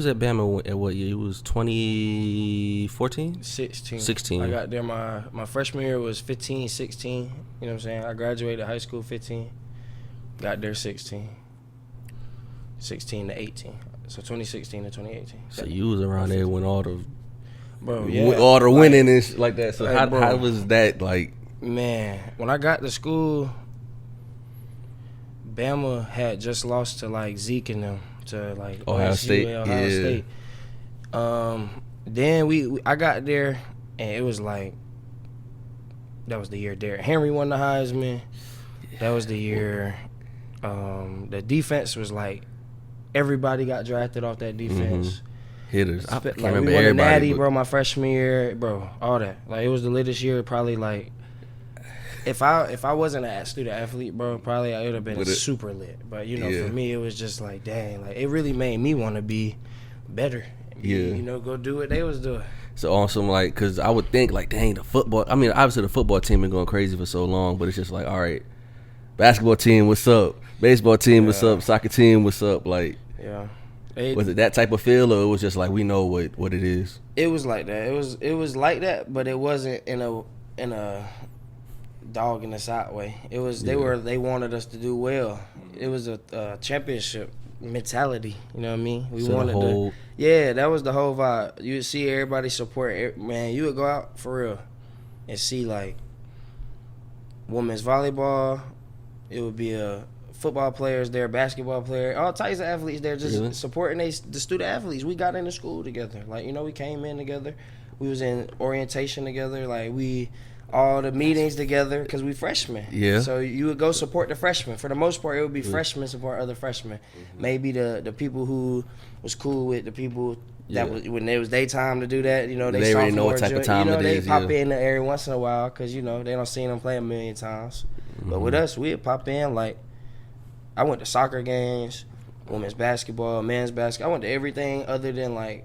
was at Bama at what year? It was 2014? 16. I got there, my freshman year was 15, 16. You know what I'm saying? I graduated high school 15. Got there 16 to 18. So 2016 to 2018. So you was around there when all the winning and shit like that. So how was that like? Man, when I got to school, Bama had just lost to like Zeke and them to like Ohio State. Then I got there and it was like that was the year Derrick Henry won the Heisman. That was the year the defense was like everybody got drafted off that defense. Mm-hmm. Hitters. I can't like, remember we won everybody. Natty, bro, my freshman year, bro, all that. Like it was the latest year. Probably like if I wasn't a student athlete, bro, probably I would have been super lit. But you know, for me, it was just like, dang, like it really made me want to be better. Yeah, you know, go do what they was doing. So awesome, like, cause I would think like, dang, the football. I mean, obviously the football team been going crazy for so long, but it's just like, all right, basketball team, what's up? Baseball team, what's up? Soccer team, what's up? Like, was it that type of feel, or it was just like we know what it is? It was like that. It was like that, but it wasn't in a dog in the side way. It was they wanted us to do well. It was a championship mentality. You know what I mean? We wanted to. Yeah, that was the whole vibe. You would see everybody support. Man, you would go out for real and see like women's volleyball. It would be football players there, basketball player, all types of athletes there, just supporting the student athletes. We got into school together. Like, you know, we came in together. We was in orientation together. Like, all the meetings together because we freshmen. Yeah. So you would go support the freshmen. For the most part, it would be freshmen support other freshmen. Mm-hmm. Maybe the people who was cool with the people that was when it was their time to do that. You know, they already know what type of time it they is. Pop in there every once in a while because you know they don't see them play a million times. Mm-hmm. But with us, we'd pop in. Like, I went to soccer games, women's basketball, men's basketball. I went to everything other than like.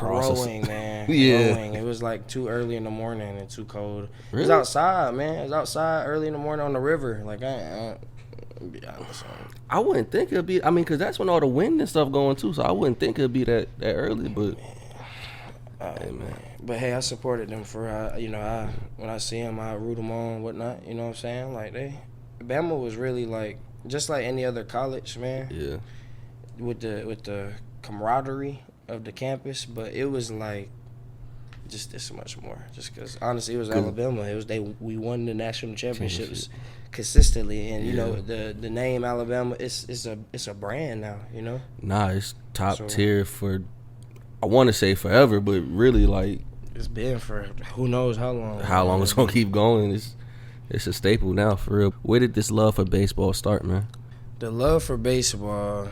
Rowing, man. Rowing. It was like too early in the morning and too cold. Really? It was outside, man. It was outside early in the morning on the river. Like, I'll be honest. I wouldn't think it'd be. I mean, because that's when all the wind and stuff going too. So I wouldn't think it'd be that early. But man. But hey, I supported them for when I see them, I root them on, whatnot. You know what I'm saying? Like Bama was really like just like any other college, man. Yeah. With the camaraderie of the campus, but it was like just this much more. Just because honestly, it was Alabama. It was we won the national championships consistently, and you know the name Alabama it's a brand now. You know. Nah, it's top tier for I want to say forever, but really like it's been for who knows how long. How long it's gonna keep going? It's a staple now for real. Where did this love for baseball start, man? The love for baseball.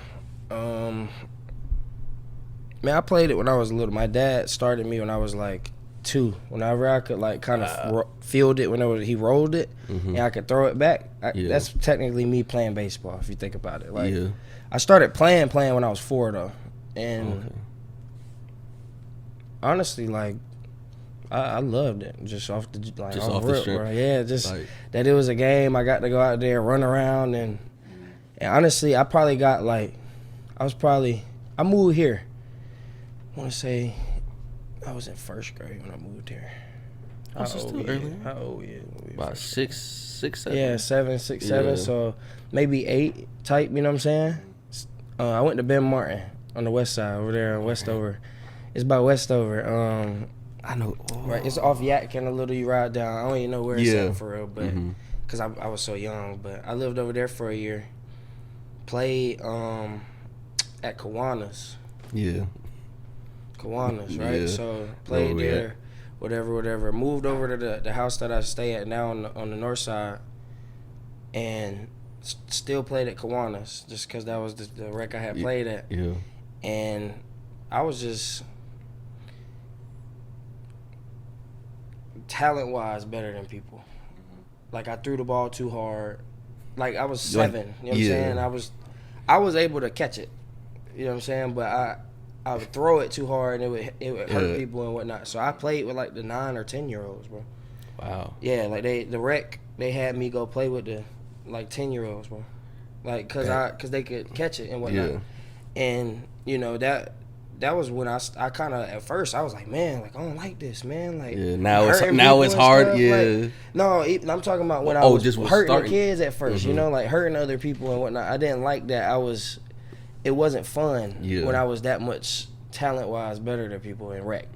Man, I played it when I was little. My dad started me when I was like 2. Whenever I could like kind of field it, whenever he rolled it, and I could throw it back. That's technically me playing baseball, if you think about it. Like, I started playing when I was 4 though, and honestly, like, I loved it just off the rip, bro. Yeah, just like, that it was a game. I got to go out there and run around, and honestly, I probably got like, I moved here. I want to say I was in first grade when I moved here. How old were you? About 6, 7? Yeah, 7. So maybe 8 type, you know what I'm saying? I went to Ben Martin on the west side over there in Westover. It's by Westover. I know. Right, it's off Yatkin a little. You ride down. I don't even know where it's at for real, but because I was so young. But I lived over there for a year. Played at Kiwanis. Yeah. Kiwanis, right? So played there, whatever. Moved over to the house that I stay at now on the north side, and still played at Kiwanis just because that was the rec I had played at. Yeah. And I was just talent-wise better than people. Like, I threw the ball too hard. Like, I was 7. You know what I'm saying? I was able to catch it. You know what I'm saying? But I would throw it too hard and it would hurt people and whatnot. So I played with like the 9 or 10-year-olds, bro. Wow. Yeah, like the rec, they had me go play with the like 10-year-olds, bro. like cause they could catch it and whatnot. And you know that was when I kind of at first I was like, man, like I don't like this, man. Like now it's hard. Stuff. Yeah. Like, no, I'm talking about when I was just hurting the kids at first. You know, like hurting other people and whatnot. I didn't like that. It wasn't fun when I was that much talent wise better than people in rec.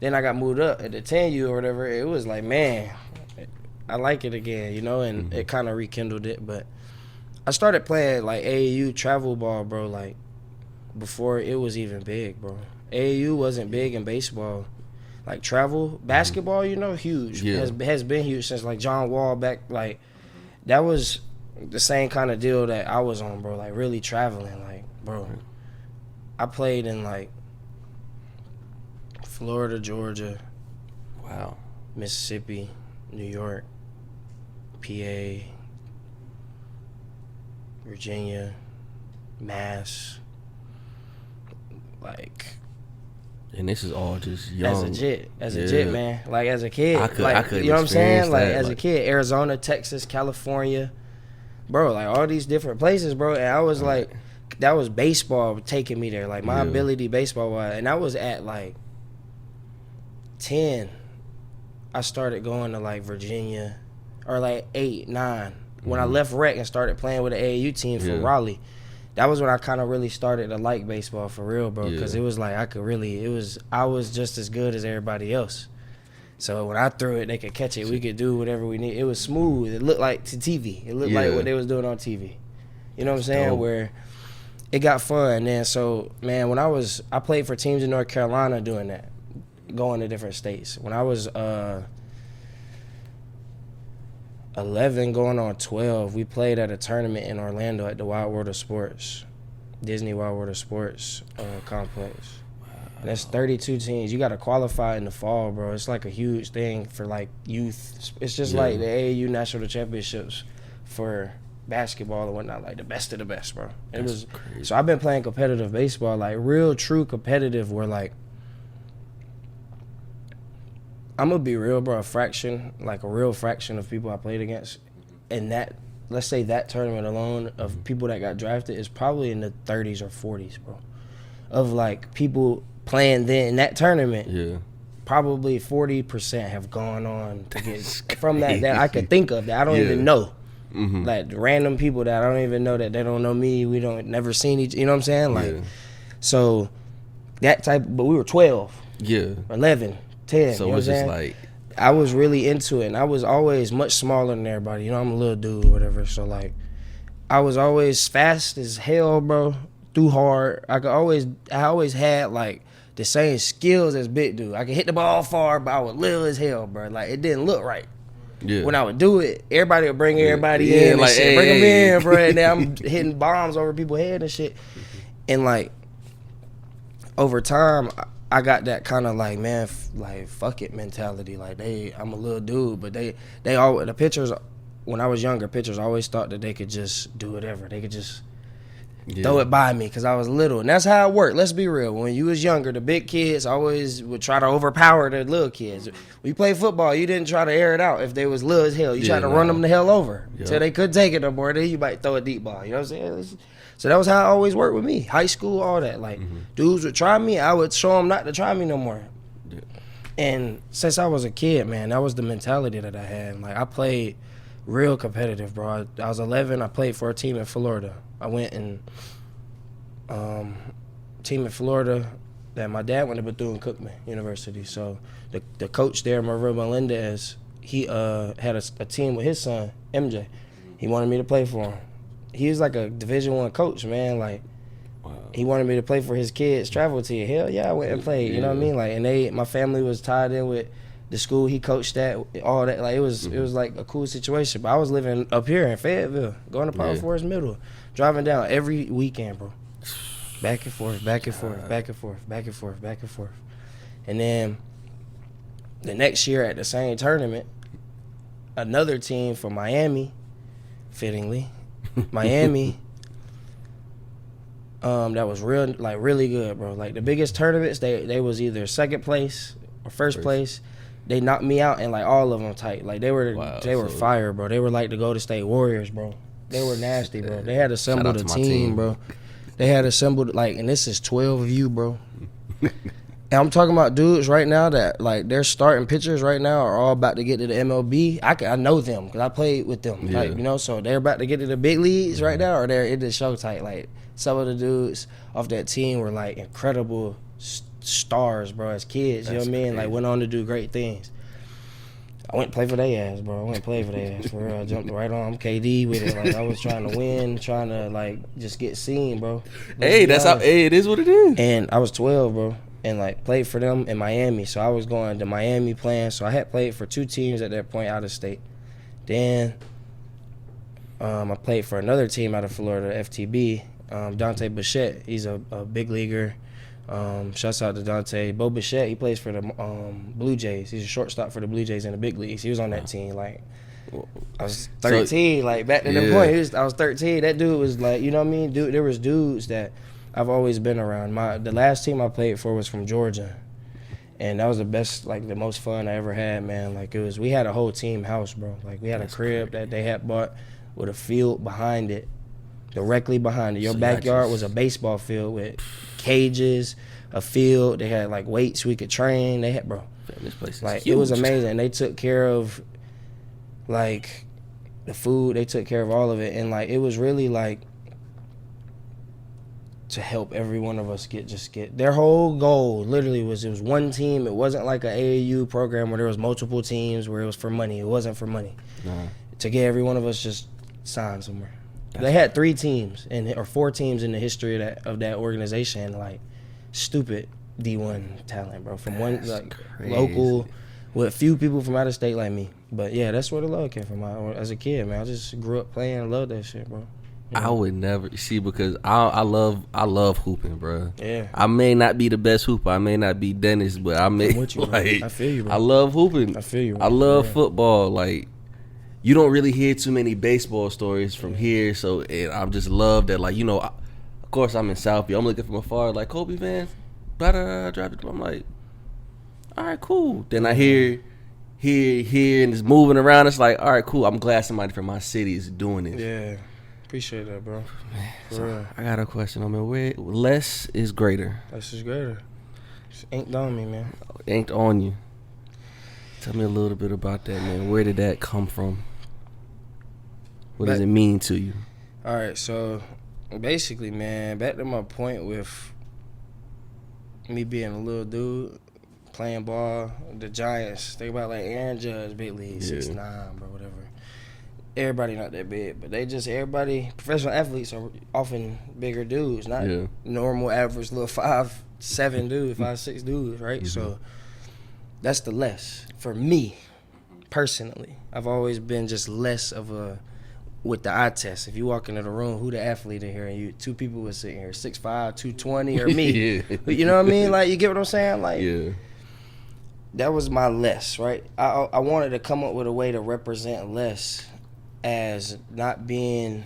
Then I got moved up at the 10U or whatever. It was like, man, I like it again, you know, and it kind of rekindled it. But I started playing like AAU travel ball, bro, like before it was even big, bro. AAU wasn't big in baseball. Like travel basketball, you know, huge. Has been huge since like John Wall back. Like that was the same kind of deal that I was on, bro. Like really traveling, like, bro. I played in like Florida, Georgia, Mississippi, New York, PA, Virginia, Mass, like. And this is all just young. As a jit, man. Like as a kid, I could you know what I'm saying? Like as like, a kid, Arizona, Texas, California, bro. Like all these different places, bro. And I was like, that was baseball taking me there. Like my ability, baseball wise, and I was at like 10. I started going to like Virginia, or like 8, 9. When I left rec and started playing with the AAU team for Raleigh. That was when I kind of really started to like baseball for real, bro. Because it was like I was just as good as everybody else. So when I threw it, they could catch it. We could do whatever we need. It was smooth. It looked like to TV. It looked like what they was doing on TV. You know what I'm saying? Dope. Where it got fun. And then so, man, when I played for teams in North Carolina doing that, going to different states. When I was 11 going on 12, we played at a tournament in Orlando at the Wild World of Sports, Disney Wild World of Sports complex. And that's 32 teams. You got to qualify in the fall, bro. It's like a huge thing for like youth. It's just like the AAU National Championships for basketball and whatnot, like the best of the best, bro. It was crazy. So I've been playing competitive baseball, like real true competitive, where like I'm gonna be real, bro. A real fraction of people I played against, and that, let's say that tournament alone of people that got drafted is probably in the 30s or 40s, bro. Of like people playing then in that tournament, probably 40% have gone on to get from that I could think of that I don't even know. Like random people that I don't even know, that they don't know me. We don't never seen each. You know what I'm saying? Like, so that type. But we were 12, 11. 10, so you know it was just saying? like I was really into it, and I was always much smaller than everybody. You know, I'm a little dude or whatever, so like I was always fast as hell, bro. Threw hard. I always had like the same skills as big dude. I could hit the ball far, but I was little as hell, bro. Like it didn't look right. When I would do it, everybody would bring everybody in and like, shit. Bring them in, bro. And then I'm hitting bombs over people's head and shit. And like over time, I got that kind of like, man, like fuck it mentality. Like I'm a little dude, but they all the pitchers when I was younger, pitchers always thought that they could just do whatever. They could just throw it by me because I was little, and that's how it worked. Let's be real. When you was younger, the big kids always would try to overpower the little kids. When you play football, you didn't try to air it out if they was little as hell. You tried to run them the hell over until they couldn't take it no more. Then you might throw a deep ball. You know what I'm saying? So that was how it always worked with me. High school, all that. Like, dudes would try me, I would show them not to try me no more. Yeah. And since I was a kid, man, that was the mentality that I had. Like, I played real competitive, bro. I was 11. I played for a team in Florida. I went and team in Florida that my dad went to Bethune-Cookman University. So the coach there, Maria Melendez, he had a team with his son, MJ. He wanted me to play for him. He was like a Division I coach, man. Like, he wanted me to play for his kids' travel team. Hell yeah, I went and played. You know what I mean? Like, and my family was tied in with the school he coached at, all that. Like, it was like a cool situation. But I was living up here in Fayetteville, going to Power Forest Middle, driving down every weekend, bro. Back and forth, back and forth, back and forth, back and forth, back and forth. And then the next year at the same tournament, another team from Miami, fittingly, Miami, that was really good, bro. Like the biggest tournaments, they was either second place or first place. They knocked me out in like all of them tight. Like they were fire, bro. They were like the Golden State Warriors, bro. They were nasty, bro. They had assembled a team, team, bro. They had assembled, like, and this is 12 of you, bro. And I'm talking about dudes right now that, like, their starting pitchers right now are all about to get to the MLB. I know them because I played with them. Yeah. Like, you know, so they're about to get to the big leagues right now, or they're in the show tight. Like, some of the dudes off that team were, like, incredible stars, bro, as kids. You know what I mean? Like, went on to do great things. I went and played for their ass, bro. I went and played for their ass, for real. I jumped right on. I'm KD with it. Like, I was trying to win, trying to, like, just get seen, bro. Hey, that's how, hey, it is what it is. And I was 12, bro. And, like, played for them in Miami. So I was going to Miami playing. So I had played for 2 teams at that point out of state. Then I played for another team out of Florida, FTB. Dante Bichette, he's a big leaguer. Shouts out to Dante. Bo Bichette, he plays for the Blue Jays. He's a shortstop for the Blue Jays in the big leagues. He was on that team. Like, I was 13. Like, back to the point, I was 13. That dude was like, you know what I mean? Dude, there was dudes that I've always been around. The last team I played for was from Georgia, and that was the best, like, the most fun I ever had, man. Like, we had a whole team house, bro. Like, we had a crib that they had bought with a field behind it, directly behind it. Your backyard was a baseball field with cages, a field. They had, like, weights we could train. They had, bro. This place is like, huge. it was amazing. They took care of, like, the food. They took care of all of it, and, like, it was really, like, to help every one of us get their whole goal literally was, it was one team. It wasn't like an AAU program where there was multiple teams where it was for money. It wasn't for money. To get every one of us just signed somewhere. They had 3 teams or 4 teams in the history of that organization, like, stupid D1 talent, bro, from one, like, local with a few people from out of state like me. But yeah, that's where the love came from. As a kid, man, I just grew up playing and loved that shit, bro. Yeah. I would never see, because I love hooping, bro. Yeah. I may not be the best hooper. I may not be Dennis, but I'm with you, like, I feel you, bro. I love hooping. I feel you, bro. I love football. Like, you don't really hear too many baseball stories from here, so I just love that. Like, you know, of course I'm in Southview. I'm looking from afar, like, Cobie Vance, drafted. I'm like, all right, cool. Then I hear, and it's moving around. It's like, all right, cool. I'm glad somebody from my city is doing this. Yeah. Appreciate that, bro. For real. I got a question. I mean, where less is greater? Less is greater. It's inked on me, man. Inked on you. Tell me a little bit about that, man. Where did that come from? What does it mean to you? All right, so basically, man, back to my point with me being a little dude playing ball, the Giants. Think about, like, Aaron Judge, big league, 6'9", bro, whatever. Everybody not that big, but everybody, professional athletes are often bigger dudes, not normal, average little 5'7" dudes, 5'6" dudes, right? So that's the less. For me, personally, I've always been just less of a, with the eye test. If you walk into the room, who the athlete in here, and 2 people would sit here, 6'5", 220, or me. But you know what I mean? Like, you get what I'm saying? Like, that was my less, right? I wanted to come up with a way to represent less as not being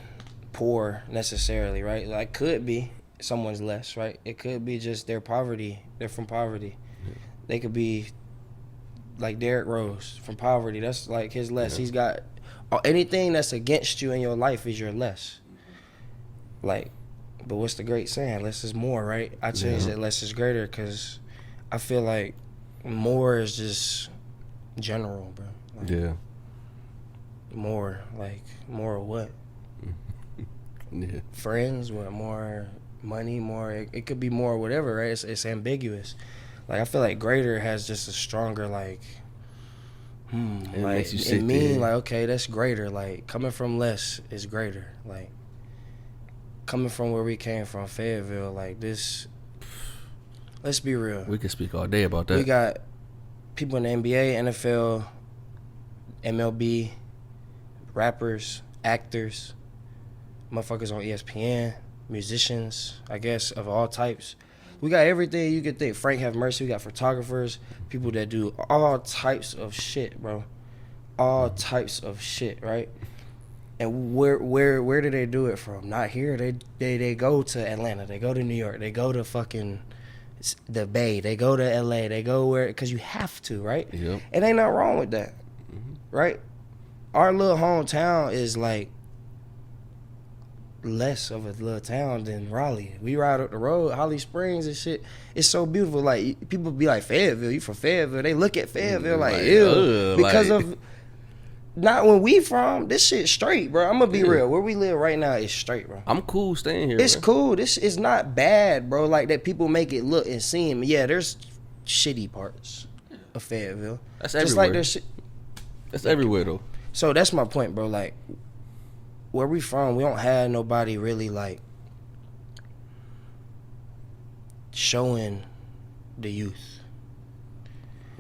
poor necessarily, right? Like, could be someone's less, right? It could be just their poverty. They're from poverty. They could be like Derrick Rose from poverty. That's like his less. He's got anything that's against you in your life is your less. Like, but what's the great saying? Less is more, right? I changed it. Less is greater, because I feel like more is just general, bro. Like, more, like, more of what? Friends, what? More money, more. It could be more whatever, right? It's ambiguous. Like, I feel like greater has just a stronger, like, it like, makes you sit mean, there. like, okay, that's greater. Like, coming from less is greater. Like, coming from where we came from, Fayetteville, like, this. Let's be real. We could speak all day about that. We got people in the NBA, NFL, MLB, rappers, actors, motherfuckers on ESPN, musicians, I guess, of all types. We got everything you could think. Frank have mercy. We got photographers, people that do all types of shit, bro. All types of shit, right? And where do they do it from? Not here. They go to Atlanta. They go to New York. They go to fucking the Bay. They go to LA. They go where, because you have to, right? Yep. And ain't nothing wrong with that, right? Our little hometown is like less of a little town than Raleigh. We ride up the road, Holly Springs and shit. It's so beautiful. Like, people be like, Fayetteville, you from Fayetteville? They look at Fayetteville like ew, because of not when we from. This shit straight, bro. I'm gonna be real. Where we live right now is straight, bro. I'm cool staying here. It's cool. This is not bad, bro. Like that people make it look and seem. Yeah, there's shitty parts of Fayetteville. That's just everywhere. like there's That's everywhere though. So that's my point, bro. Like, where we from, we don't have nobody really like showing the youth.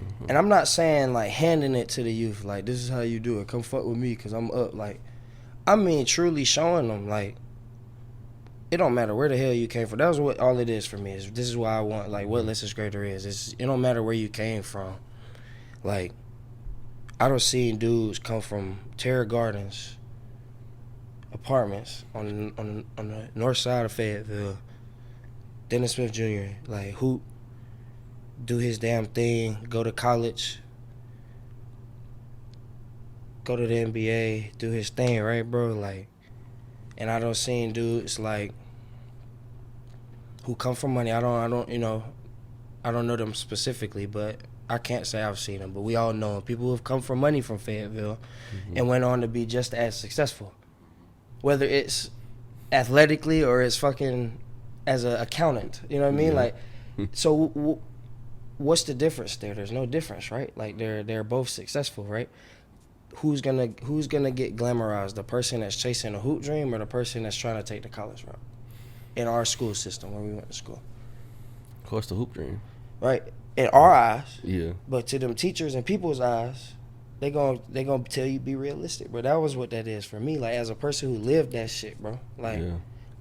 Mm-hmm. And I'm not saying like handing it to the youth, like this is how you do it. Come fuck with me because I'm up. Like, I mean truly showing them like it don't matter where the hell you came from. That was what all it is for me. Is this is why I want like what Less is Greater is. It don't matter where you came from. Like, I don't see dudes come from Terra Gardens apartments on the north side of Fayetteville, Dennis Smith Jr., like, hoop, do his damn thing, go to college, go to the NBA, do his thing, right, bro? Like, and I don't see dudes like who come from money. I don't know them specifically, but I can't say I've seen them, but we all know them. People who have come from money from Fayetteville and went on to be just as successful. Whether it's athletically or it's fucking as an accountant. You know what I mean? Like, so what's the difference there? There's no difference, right? Like, they're both successful, right? Who's gonna get glamorized? The person that's chasing a hoop dream or the person that's trying to take the college route? In our school system where we went to school. Of course, the hoop dream. Right. In our eyes. Yeah. But to them teachers and people's eyes, they gonna tell you be realistic, bro. That was what that is for me. Like, as a person who lived that shit, bro. Like,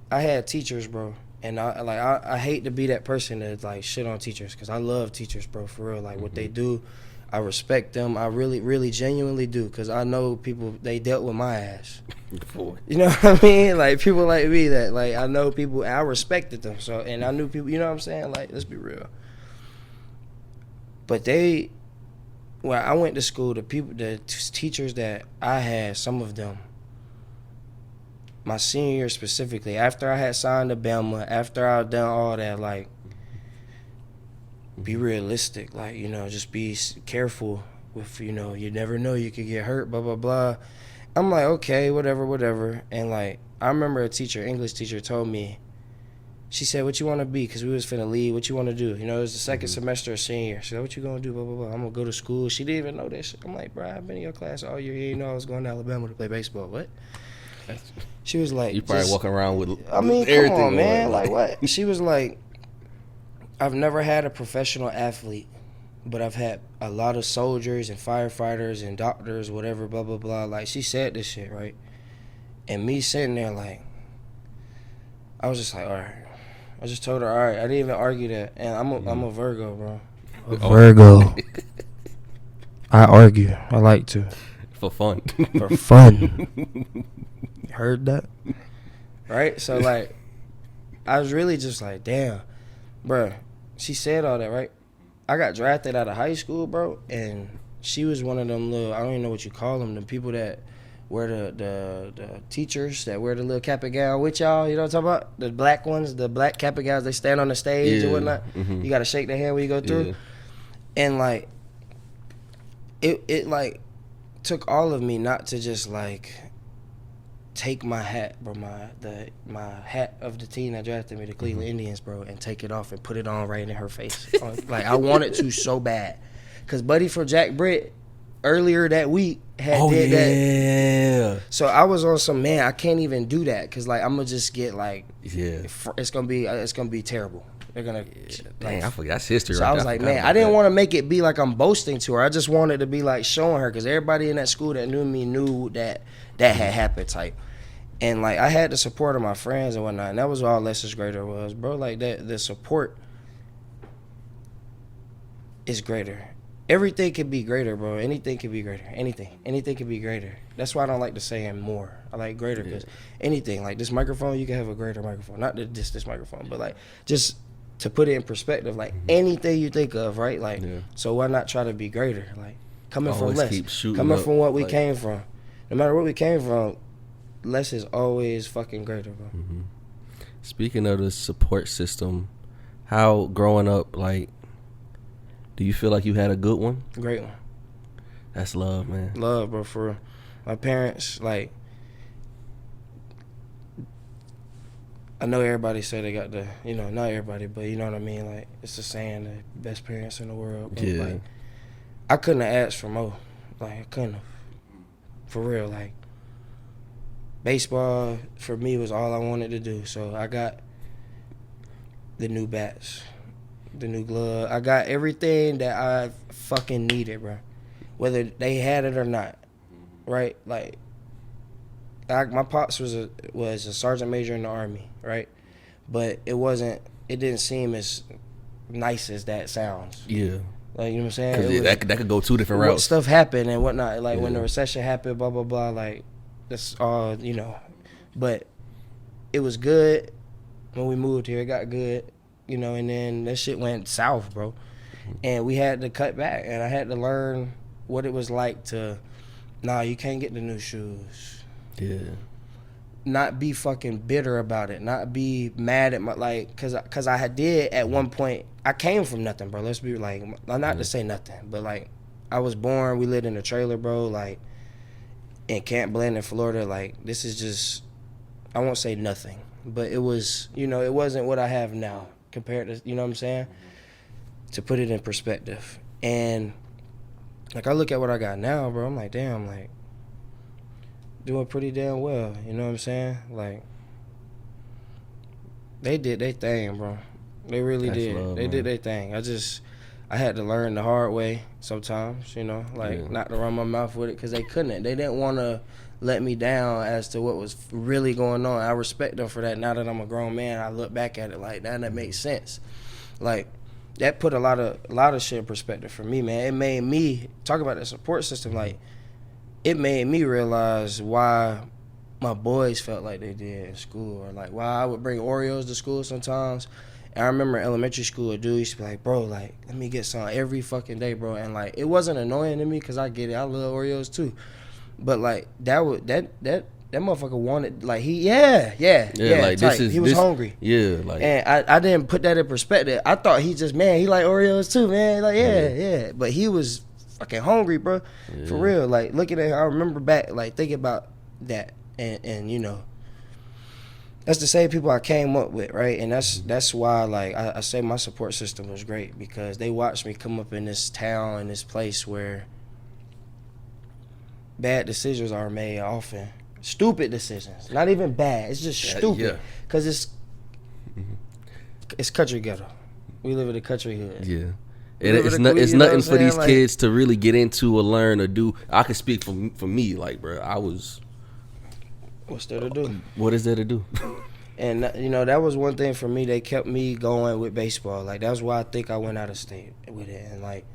I had teachers, bro, and I hate to be that person that like shit on teachers because I love teachers, bro, for real. Like, what they do, I respect them. I really, really, genuinely do because I know people, they dealt with my ass. You know what I mean? Like, people like me that, like, I know people, and I respected them. So, and I knew people, you know what I'm saying? Like, let's be real. But when I went to school, the teachers that I had, some of them, my senior year specifically, after I had signed to Bama, after I done all that, like, be realistic, like, you know, just be careful with, you know, you never know, you could get hurt, blah, blah, blah. I'm like, okay, whatever. And, like, I remember English teacher told me, she said, what you want to be? Because we was finna leave. What you want to do? You know, it was the second semester of senior year. She said, what you going to do? Blah, blah, blah. I'm going to go to school. She didn't even know that shit. I'm like, bro, I've been in your class all year. You know I was going to Alabama to play baseball. What? She was like, you probably walking around with everything. Come on, man. Like, what? She was like, I've never had a professional athlete, but I've had a lot of soldiers and firefighters and doctors, whatever, blah, blah, blah. Like, she said this shit, right? And me sitting there, like, I was just like, all right. I just told her, all right. I didn't even argue that. And I'm a Virgo, bro. A Virgo. I argue. I like to. For fun. For fun. Heard that? Right? So, like, I was really just like, damn. Bro, she said all that, right? I got drafted out of high school, bro. And she was one of them little, I don't even know what you call them, the people that wear the teachers that wear the little cap and gown with y'all, you know what I'm talking about? The black ones, the black cap and gowns, they stand on the stage and whatnot. You got to shake their hand when you go through. Yeah. And, like, it like, took all of me not to just, like, take my hat, bro, my hat of the team that drafted me, the Cleveland Indians, bro, and take it off and put it on right in her face. Like, I wanted to so bad. Because Buddy from Jack Britt, earlier that week, did that. So I was on some, man, I can't even do that because, like, I'm gonna just get, like, it's gonna be terrible. They're gonna dang, I forgot that's history. So I was like, man, I didn't want to make it be like I'm boasting to her. I just wanted to be like showing her because everybody in that school that knew me knew that had happened type. And, like, I had the support of my friends and whatnot, and that was all Less is Greater was, bro. Like, that the support is greater. Everything can be greater, bro. Anything can be greater. Anything can be greater. That's why I don't like to say more. I like greater because anything, like this microphone, you can have a greater microphone. Not this microphone, but, like, just to put it in perspective, like, anything you think of, right? Like, so why not try to be greater? Like, coming from less, coming from what we came from. No matter what we came from, less is always fucking greater, bro. Mm-hmm. Speaking of the support system, how growing up, like, do you feel like you had a good one? Great one. That's love, man. Love, bro, for real. My parents, like, I know everybody say they got the, you know, not everybody, but you know what I mean? Like, it's the saying, the best parents in the world. But, Yeah. like, I couldn't have asked for more. Like, I couldn't have. For real, like, baseball, for me, was all I wanted to do. So I got the new bats, the new glove. I got everything that I fucking needed, bro. Whether they had it or not, right? Like, my pops was a sergeant major in the Army, right? But it didn't seem as nice as that sounds. Yeah. Like, you know what I'm saying? Because that could go two different routes. Stuff happened and whatnot. Like, when the recession happened, blah, blah, blah. Like, that's all, you know. But it was good when we moved here. It got good, you know, and then that shit went south, bro. And we had to cut back. And I had to learn what it was like to, you can't get the new shoes. Yeah. Not be fucking bitter about it. Not be mad at my, like, cause I did at one point. I came from nothing, bro. Let's be like, not to say nothing, but like, I was born. We lived in a trailer, bro. Like, in Camp Blandon, Florida. Like, this is just, I won't say nothing, but it was, you know, it wasn't what I have now compared to, you know what I'm saying? To put it in perspective, and like, I look at what I got now, bro. I'm like, damn, like, doing pretty damn well, you know what I'm saying? Like, they did their thing, bro. They really did. Love, they did their thing. I had to learn the hard way sometimes, you know, like, not to run my mouth with it, because they couldn't. They didn't want to let me down as to what was really going on. I respect them for that. Now that I'm a grown man, I look back at it like, that makes sense. Like, that put a lot of shit in perspective for me, man. It made me talk about the support system, like, it made me realize why my boys felt like they did in school, or like why I would bring Oreos to school sometimes. And I remember in elementary school, a dude used to be like, bro, like, let me get some every fucking day, bro. And like, it wasn't annoying to me because I get it. I love Oreos too. But like, that motherfucker wanted, like, like, he was hungry. Yeah, like, and I didn't put that in perspective. I thought he like Oreos too, man. Like, yeah. But he was fucking hungry, bro. Yeah. For real. Like, looking at, I remember back, like, thinking about that, and you know, that's the same people I came up with, right? And that's why, like, I say my support system was great, because they watched me come up in this town, in this place where bad decisions are made often. Stupid decisions. Not even bad. It's just stupid. Because it's country ghetto. We live in a country hood. Yeah. It's nothing for these kids to really get into or learn or do. I can speak for me, like, bro, I was... What's there to do? What is there to do? And, you know, that was one thing for me. They kept me going with baseball. Like, that's why I think I went out of state with it. And, like,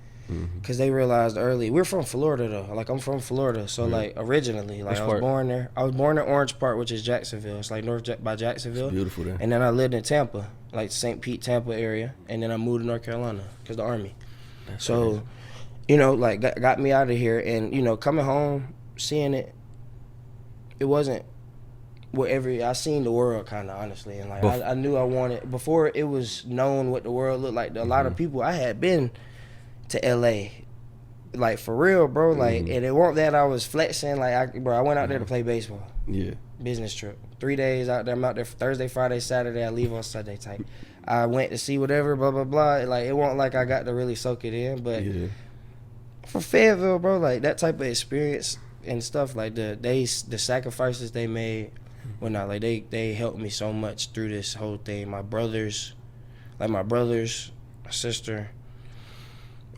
because they realized early. We're from Florida, though. Like, I'm from Florida. So, like, originally, like, I was born there. I was born in Orange Park, which is Jacksonville. It's, like, by Jacksonville. It's beautiful there. And then I lived in Tampa, like, St. Pete, Tampa area. And then I moved to North Carolina because the Army. That's crazy. You know, like, got me out of here. And, you know, coming home, seeing it, it wasn't I seen the world, kind of, honestly. And, like, I knew I wanted, before it was known what the world looked like, a lot of people, I had been to L.A., like, for real, bro. Like, and it wasn't that I was flexing. Like, I went out there to play baseball. Yeah. Business trip. 3 days out there. I'm out there Thursday, Friday, Saturday. I leave on Sunday type. I went to see whatever, blah, blah, blah. Like, it wasn't like I got to really soak it in. But for Fayetteville, bro, like, that type of experience and stuff, like, the sacrifices they made, well, not like, they helped me so much through this whole thing. My brothers, my sister,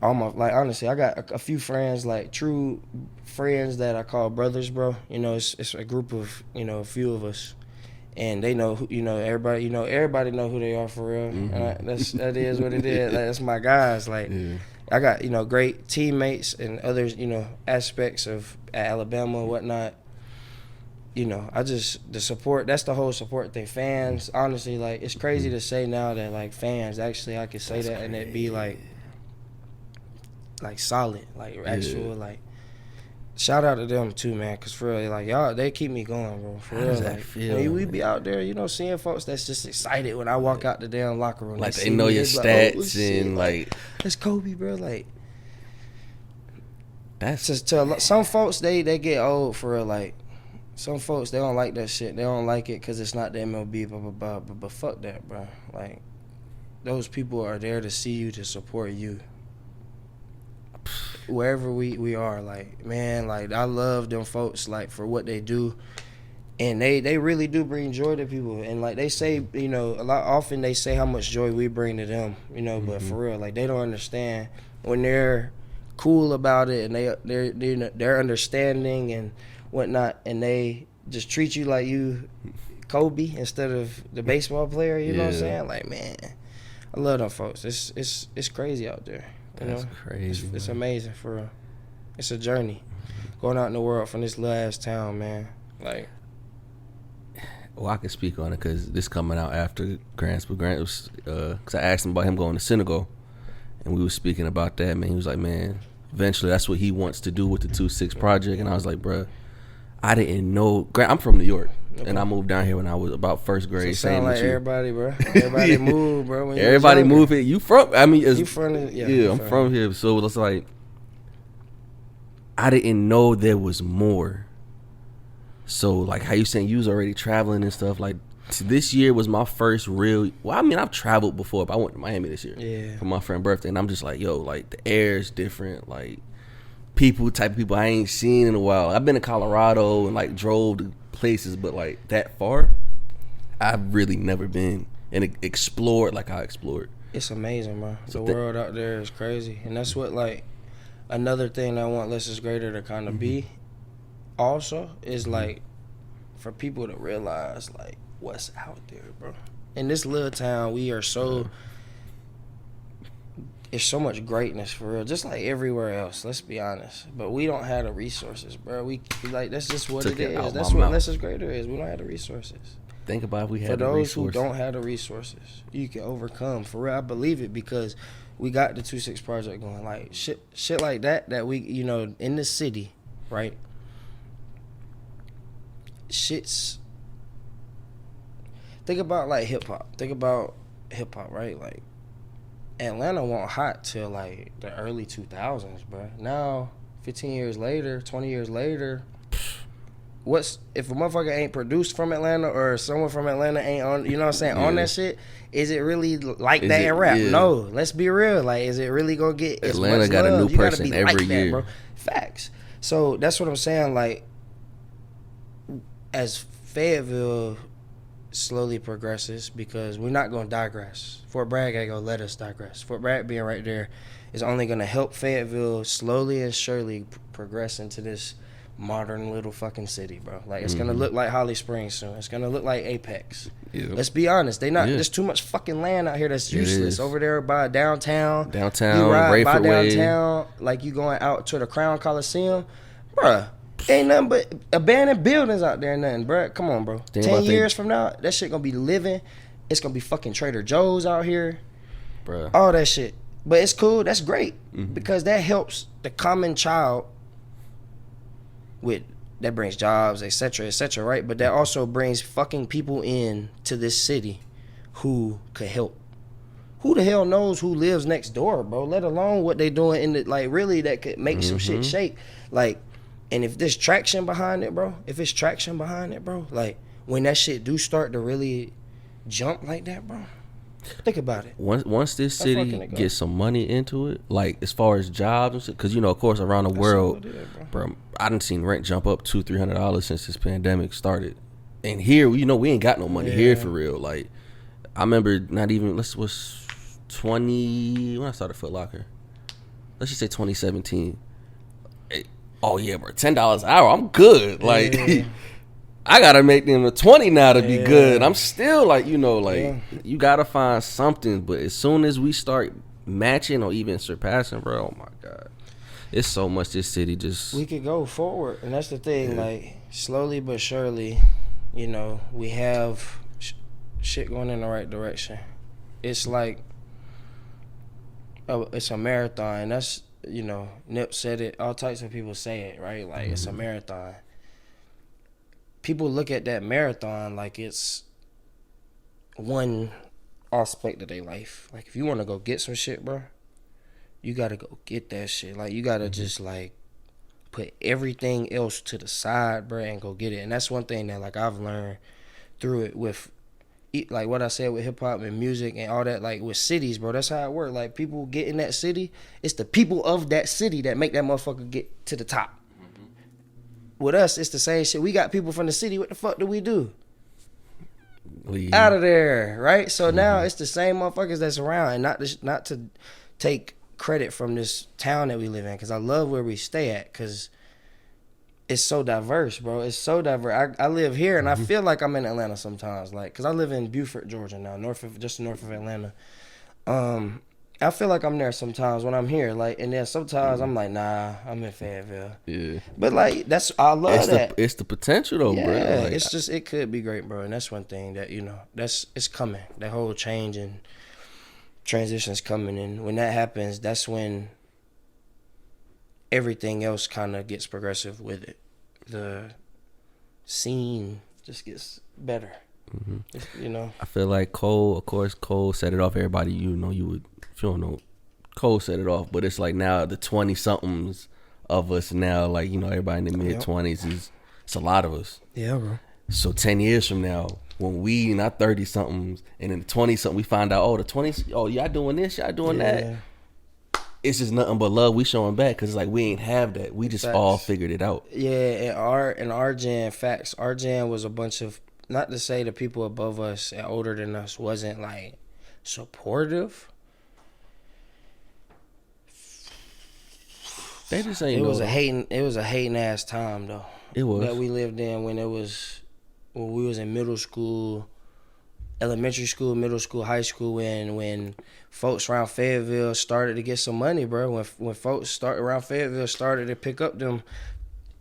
all my, like, honestly, I got a few friends, like, true friends that I call brothers, bro. You know, it's a group of, you know, a few of us, and they know, you know, everybody know who they are for real. And that is what it is. Like, that's my guys. Like, I got, you know, great teammates and others, you know, aspects of at Alabama and whatnot. You know, the support, that's the whole support thing. Fans, honestly, like, it's crazy to say now that, like, fans, actually, I could say that's that crazy. And it be, like solid, like, actual, like, shout out to them too, man, because for real, like, y'all, they keep me going, bro. For How real, does that like, feel, we be out there, you know, seeing folks that's just excited when I walk out the damn locker room. Like, they see know me, your they be stats oh, shit, and, like, that's Cobie, bro. Like, that's just to some folks, they get old, for real, like, some folks, they don't like that shit. They don't like it because it's not the MLB, blah, blah, blah. But fuck that, bro. Like, those people are there to see you, to support you. Wherever we are, like, man, like, I love them folks, like, for what they do. And they really do bring joy to people. And, like, they say, you know, often they say how much joy we bring to them, you know. But for real, like, they don't understand when they're cool about it and they're understanding and whatnot, and they just treat you like you Kobe instead of the baseball player, you know what I'm saying? Like, man, I love them folks. It's crazy out there. That's crazy. It's amazing, for real. It's a journey. Going out in the world from this little ass town, man. Like, well, I can speak on it because this coming out after Grant's, but Grant was, because I asked him about him going to Senegal, and we was speaking about that, man. He was like, man, eventually that's what he wants to do with the 2-6 project, and I was like, bruh, I didn't know. I'm from New York, and I moved down here when I was about first grade. So same like with you. Everybody, bro. Everybody move, bro. When Everybody move it. You from? I mean, you from? Yeah, I'm from here. So it's like I didn't know there was more. So like how you saying you was already traveling and stuff. Like this year was my first real. Well, I mean I've traveled before, but I went to Miami this year for my friend's birthday, and I'm just like, yo, like the air's different, like. Type of people I ain't seen in a while. I've been to Colorado and like drove to places, but like that far, I've really never been and explored like I explored. It's amazing, bro. The world out there is crazy, and that's what like another thing that I want Less is Greater to kind of be. Also, is like for people to realize like what's out there, bro. In this little town, we are so. It's so much greatness, for real, just like everywhere else, let's be honest. But we don't have the resources, bro. We like, that's just what it is. That's what Less is Greater is. We don't have the resources. Think about if we had the resources. For those who don't have the resources, you can overcome. For real, I believe it because we got the 2-6 project going. Like, shit like that we, you know, in the city, right? Shit's... Think about, like, hip-hop. Right? Like, Atlanta wasn't hot till like the early 2000s, bro. Now, 15 years later, 20 years later, if a motherfucker ain't produced from Atlanta or someone from Atlanta ain't on, you know what I'm saying, on that shit, is it really like that in rap? Yeah. No, let's be real. Like, is it really gonna get Atlanta as much got love? a new person every year, that, bro. Facts. So that's what I'm saying. Like, as Fayetteville slowly progresses, because we're not going to digress. Fort Bragg ain't going to let us digress. Fort Bragg being right there is only going to help Fayetteville slowly and surely progress into this modern little fucking city, bro. Like, it's going to look like Holly Springs soon. It's going to look like Apex. Yep. Let's be honest. There's too much fucking land out here that's useless. Over there by downtown. You ride by downtown, like you going out to the Crown Coliseum. Bruh. Ain't nothing but abandoned buildings out there and nothing, bro. Come on, bro. 10 years from now, that shit gonna be living. It's gonna be fucking Trader Joe's out here. Bro. All that shit. But it's cool. That's great. Because that helps the common child that brings jobs, et cetera, right? But that also brings fucking people in to this city who could help. Who the hell knows who lives next door, bro? Let alone what they doing in the, like, really that could make some shit shake. Like, and if there's traction behind it, bro, like, when that shit do start to really jump like that, bro, think about it. Once this city gets some money into it, like, as far as jobs and shit, because, you know, of course, around the world, bro, I done seen rent jump up $200-$300 since this pandemic started. And here, you know, we ain't got no money here for real. Like, I remember not even, when I started Foot Locker, let's just say 2017. Oh yeah, bro, $10 an hour, I'm good. Like, I gotta make them a 20 now to be good. I'm still like, you know, like, you gotta find something. But as soon as we start matching or even surpassing, bro, oh my god, it's so much this city just. We could go forward, and that's the thing. Like, slowly but surely, you know, we have shit going in the right direction. It's like, it's a marathon. you know, Nip said it. All types of people say it, right? Like it's a marathon. People look at that marathon like it's one aspect of their life. Like if you want to go get some shit, bro, you gotta go get that shit. Like you gotta just like put everything else to the side, bro, and go get it. And that's one thing that like I've learned through it with like what I said with hip hop and music and all that. Like with cities, bro, that's how it works. Like people get in that city, it's the people of that city that make that motherfucker get to the top. With us, it's the same shit. We got people from the city. What the fuck do we do? Leave. Out of there, right? So now it's the same motherfuckers that's around, and not to take credit from this town that we live in, because I love where we stay at, because it's so diverse, bro. It's so diverse. I live here, and I feel like I'm in Atlanta sometimes, like, because I live in Beaufort, Georgia now, just north of Atlanta. I feel like I'm there sometimes when I'm here, like, and then sometimes I'm like, nah, I'm in Fayetteville. Yeah. But like, I love that. It's the potential though, bro. Yeah, like, it's just, it could be great, bro. And that's one thing that, you know, it's coming. That whole change and transition's coming, and when that happens, that's when everything else kind of gets progressive with it. The scene just gets better. You know, I feel like Cole set it off. Everybody, you know, if you don't know, Cole set it off, but it's like now the 20-somethings of us now, like, you know, everybody in the mid-20s it's a lot of us. Yeah, bro. So 10 years from now, when we in our 30-somethings and in the 20-something, we find out, the 20s, y'all doing this, y'all doing that. It's just nothing but love we showing back, because it's like we ain't have that. We just all figured it out. Yeah, and our gen, facts. Our gen was a bunch of, not to say the people above us and older than us wasn't like supportive. They just ain't. It was a hating ass time though. It was that we lived in when we was in middle school, elementary school, middle school, high school. When folks around Fayetteville started to get some money, bro. When folks around Fayetteville started to pick up the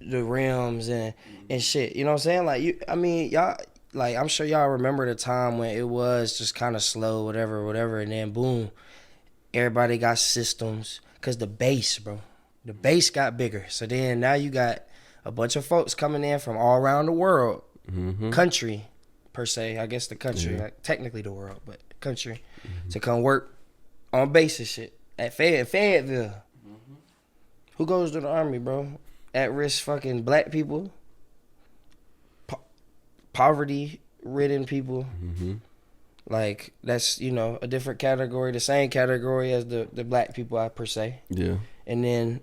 rims and shit. You know what I'm saying? Y'all. Like, I'm sure y'all remember the time when it was just kind of slow, whatever, and then boom, everybody got systems, because the base got bigger. So then now you got a bunch of folks coming in from all around the world, country per se, I guess the country, like technically the world, but country, to come work on base and shit at Fayetteville. Who goes to the Army, bro? At risk fucking black people. Poverty-ridden people, like that's, you know, a different category, the same category as the black people, per se. Yeah. And then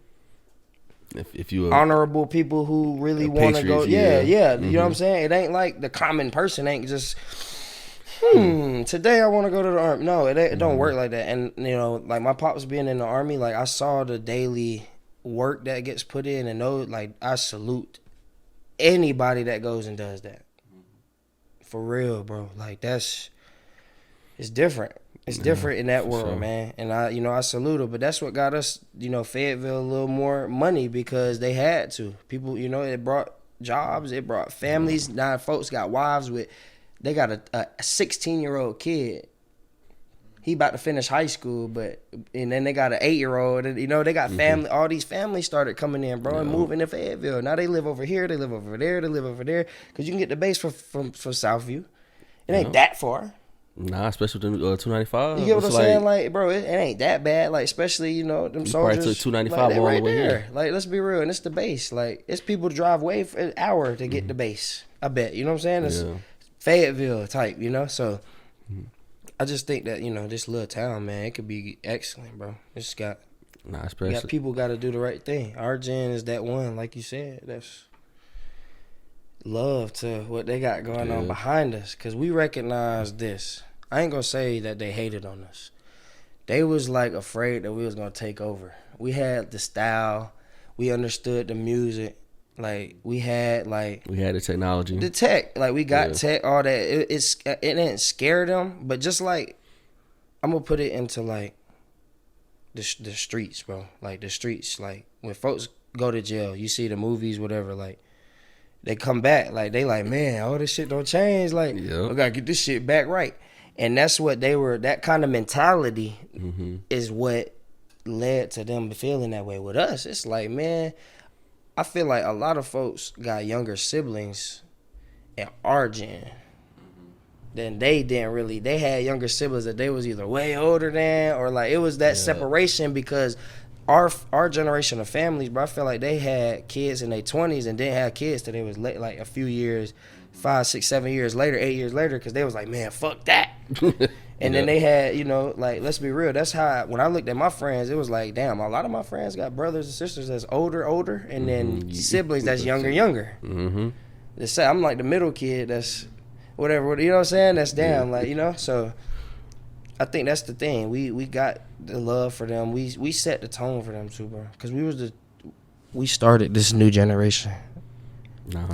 if you honorable people who really want to go, you know what I'm saying? It ain't like the common person ain't just, today I want to go to the Army. No, it don't work like that. And you know, like my pops being in the Army, like I saw the daily work that gets put in, and like I salute anybody that goes and does that. For real, bro. Like it's different. It's different in that world, man. And I salute it. But that's what got us, you know, Fayetteville a little more money, because they had to. People, you know, it brought jobs, it brought families. Now folks got wives they got a 16-year-old kid. He about to finish high school, and then they got an 8-year-old, and you know, they got family. All these families started coming in, bro, and moving to Fayetteville. Now they live over here, they live over there, they live over there, because you can get the base from Southview. It ain't that far. Nah, especially with the 295. You get what I'm saying? Like, bro, it ain't that bad. Like, especially, you know, them soldiers. Probably took 295 like, all right the way there. here. Like, let's be real, and it's the base. Like, it's people drive way for an hour to get the base. I bet. You know what I'm saying? It's Fayetteville type. You know, so. I just think that, you know, this little town, man, it could be excellent, bro. It's got, people got to do the right thing. Our gen is that one, like you said. That's love to what they got going on behind us, because we recognize this. I ain't gonna say that they hated on us. They was like afraid that we was gonna take over. We had the style, we understood the music. Like we had the technology, the tech. Like we got tech, all that. It didn't scare them, but just like I'm gonna put it into like the streets, bro. Like the streets. Like when folks go to jail, you see the movies, whatever. Like they come back, like they like, man, all this shit don't change. Like I gotta get this shit back right. And that's what they were. That kind of mentality is what led to them feeling that way. With us, it's like, man, I feel like a lot of folks got younger siblings in our gen. Then they didn't really. They had younger siblings that they was either way older than, or like it was that separation because our generation of families, bro. I feel like they had kids in their 20s and didn't have kids till they was late, like a few years, 5, 6, 7 years later, 8 years later, because they was like, man, fuck that. And then they had, like, let's be real. That's how when I looked at my friends, it was like, damn, a lot of my friends got brothers and sisters that's older, and then siblings that's younger. Mm-hmm. I'm like the middle kid that's whatever, you know what I'm saying? That's damn, like, so I think that's the thing. We got the love for them. We set the tone for them too, bro. Because we started this new generation.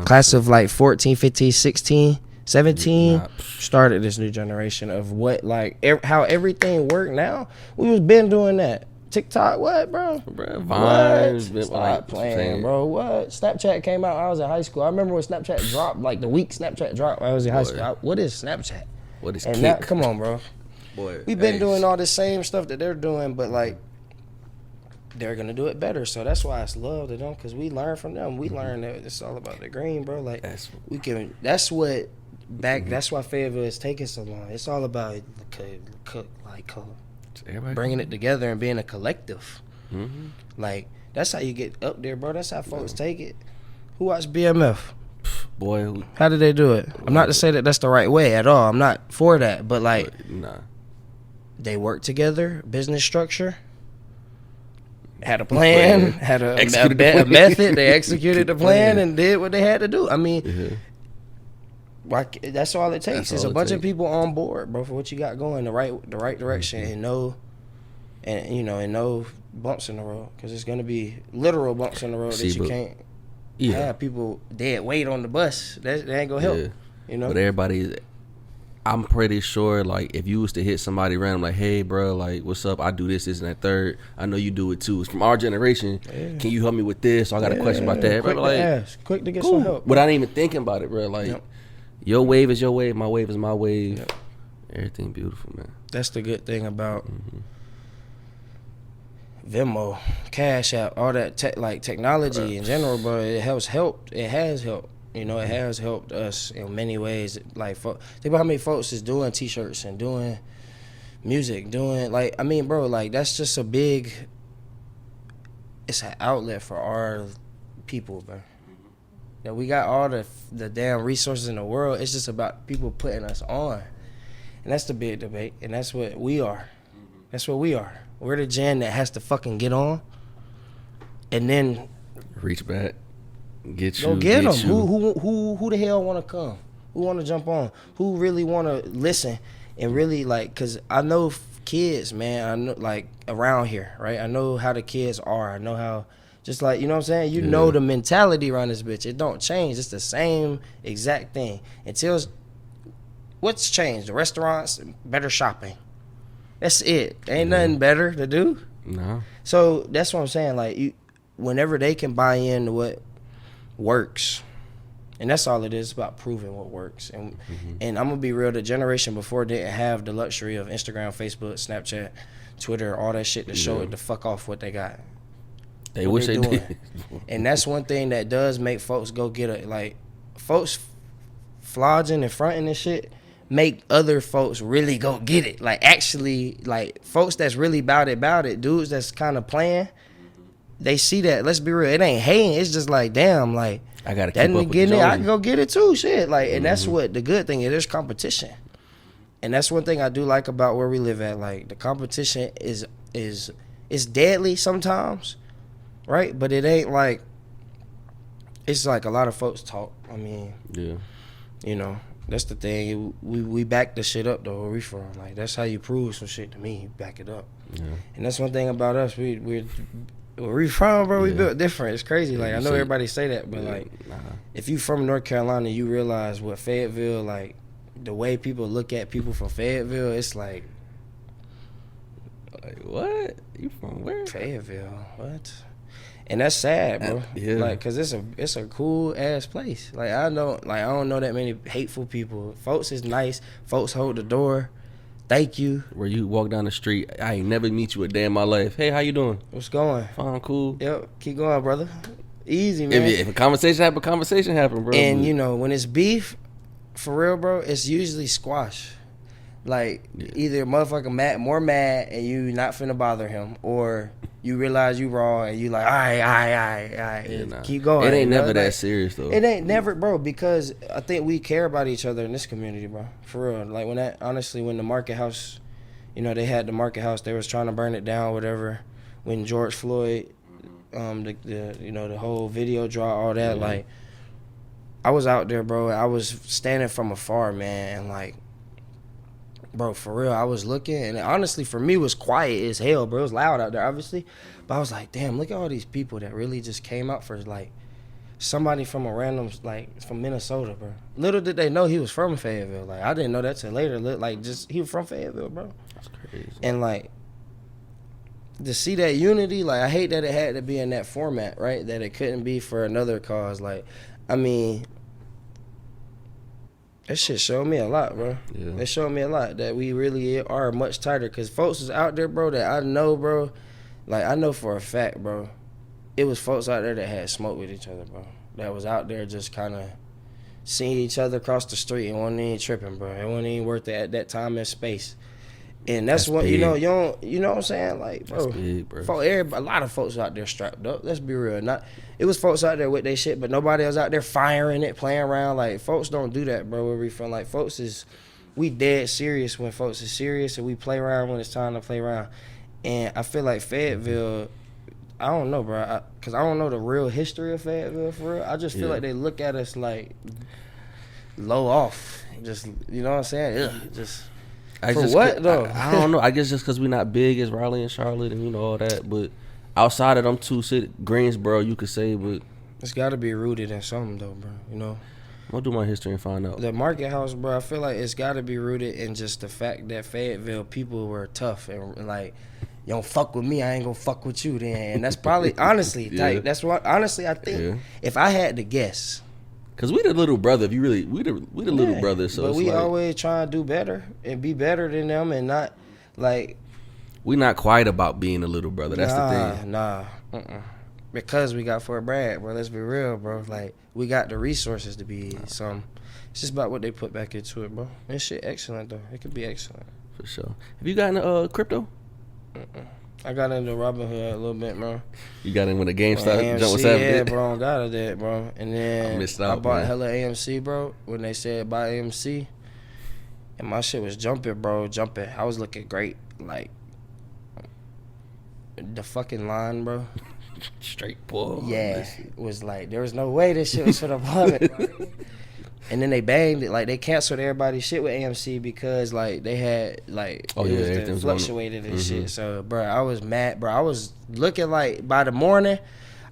Class of like 14, 15, 16, 17 started this new generation of what, like, how everything worked now. We was been doing that. TikTok, what, bro? Vines, what? Stop playing, bro. What? Snapchat came out. I was in high school. I remember when Snapchat dropped, like the week Snapchat dropped. I was in high school. What is Snapchat? What is and Kick? Now, come on, bro. Boy, we've been doing all the same stuff that they're doing, but like they're gonna do it better. So that's why it's love to them, because we learn from them. We learn that it's all about the green, bro. Like we can. That's what back. That's why Fayetteville is taking so long. It's all about bringing it together and being a collective. Mm-hmm. Like that's how you get up there, bro. That's how folks take it. Who watched BMF? Boy, how did they do it? I'm not to say that that's the right way at all. I'm not for that, but like, they worked together, business structure, had a plan, had a method. They executed the plan and did what they had to do. I mean, that's all it takes. It's a bunch of people on board, bro, for what you got going the right direction, and no bumps in the road, because it's gonna be literal bumps in the road that you can't. Yeah, people dead weight on the bus. That ain't gonna help. But everybody, I'm pretty sure, like, if you was to hit somebody random, like, hey, bro, like, what's up? I do this, and that, third. I know you do it too. It's from our generation. Yeah. Can you help me with this? So I got a question about that. Quick to ask. Quick to get some help. But I ain't even thinking about it, bro. Like, your wave is your wave. My wave is my wave. Yep. Everything beautiful, man. That's the good thing about Venmo, Cash App, all that technology in general, but it has helped. It has helped us in many ways. Like, think about how many folks is doing T-shirts and doing music, bro, like, that's just a big. It's an outlet for our people, bro. That we got all the damn resources in the world. It's just about people putting us on, and that's the big debate. And that's what we are. That's what we are. We're the gen that has to fucking get on, and then reach back, get them. Who the hell want to come? Who want to jump on? Who really want to listen and really like? Cause I know kids, man. I know, like, around here, right? I know how the kids are. I know how, just like, you know what I'm saying. You know the mentality around this bitch. It don't change. It's the same exact thing. Until what's changed? The restaurants, better shopping. That's it. Ain't nothing better to do. No. So that's what I'm saying. Like, whenever they can buy into what works, and that's all it is, about proving what works. And and I'm gonna be real. The generation before didn't have the luxury of Instagram, Facebook, Snapchat, Twitter, all that shit to show it the fuck off what they got. They wish they did. And that's one thing that does make folks go get it. Like, folks flogging and fronting and shit make other folks really go get it. Like, actually, like, folks that's really about it, dudes that's kind of playing, they see that. Let's be real. It ain't hating. It's just like, damn, like, I gotta keep up with getting it. I can go get it too. Shit. Like, and that's what the good thing is. There's competition. And that's one thing I do like about where we live at. Like, the competition is deadly sometimes, right? But it ain't like, it's like a lot of folks talk. I mean, that's the thing. We back the shit up though, where we from. Like, that's how you prove some shit to me. You back it up. Yeah. And that's one thing about us. Where we from, bro, we built different. It's crazy. Like, I know everybody say that, but like, if you from North Carolina, you realize what Fayetteville, like, the way people look at people from Fayetteville, it's like what? You from where? Fayetteville. What? And that's sad, bro. Like, cause it's a cool ass place. Like, I don't know that many hateful people. Folks is nice. Folks hold the door. thank you. Where you walk down the street, I ain't never meet you a day in my life. Hey, how you doing? What's going? Fine, cool. Yep, keep going, brother. Easy, man. If a conversation happen, bro. And you know, when it's beef, for real, bro, it's usually squash. Like either motherfucker more mad and you not finna bother him, or you realize you wrong and you like, all right, keep going. It ain't never that serious though. It ain't never, bro, because I think we care about each other in this community, bro. For real. Like when the Market House, you know, they had the Market House, they was trying to burn it down, whatever. When George Floyd, the whole video draw, all that, like, I was out there, bro. I was standing from afar, man, and like, bro, for real, I was looking, and honestly, for me, it was quiet as hell, bro. It was loud out there, obviously, but I was like, damn, look at all these people that really just came out for, like, somebody from a random, like, from Minnesota, bro. Little did they know he was from Fayetteville. Like, I didn't know that till later. Like, just, he was from Fayetteville, bro. That's crazy. And, like, to see that unity, like, I hate that it had to be in that format, right? That it couldn't be for another cause. Like, I mean, that shit showed me a lot, bro. Yeah. It showed me a lot that we really are much tighter. Because folks is out there, bro, that I know, bro. Like, I know for a fact, bro, it was folks out there that had smoke with each other, bro. That was out there just kind of seeing each other across the street and wasn't even tripping, bro. It wasn't even worth it at that time and space. And that's what, big. You know what I'm saying? Like, bro, that's big, bro. A lot of folks out there strapped up. Let's be real. It was folks out there with their shit, but nobody else out there firing it, playing around. Like, folks don't do that, bro, where we from. Like, we dead serious when folks is serious, and we play around when it's time to play around. And I feel like Fayetteville, I don't know, bro, because I don't know the real history of Fayetteville, for real. I just feel like they look at us like low off. Just, you know what I'm saying? Ugh, just... I don't know. I guess just because we're not big as Raleigh and Charlotte and, you know, all that. But outside of them two cities, Greensboro, you could say, but... It's got to be rooted in something, though, bro, you know? I'm going to do my history and find out. The Market House, bro, I feel like it's got to be rooted in just the fact that Fayetteville people were tough and like, you don't fuck with me, I ain't going to fuck with you then. And that's probably, honestly, tight. That's what, honestly, I think, if I had to guess... Cause we the little brother. If you really, we the little brother. So but we always try to do better and be better than them, and not like we not quite about being a little brother. That's the thing. Because we got Fort Bragg, bro. Let's be real, bro. Like, we got the resources to be some. It's just about what they put back into it, bro. This shit excellent though. It could be excellent. For sure. Have you gotten crypto? I got into Robinhood a little bit, bro. You got in when the game started? Yeah, bro. Got it that, bro. And then I bought hella AMC, bro, when they said buy AMC. And my shit was jumping, bro. Jumping. I was looking great. Like, the fucking line, bro. Straight bull. Yeah. It was like, there was no way this shit was for the plummet, bro. And then they banged it, like they canceled everybody's shit with AMC because like they had like it was fluctuated and shit. So bro, I was mad, bro. I was looking like by the morning,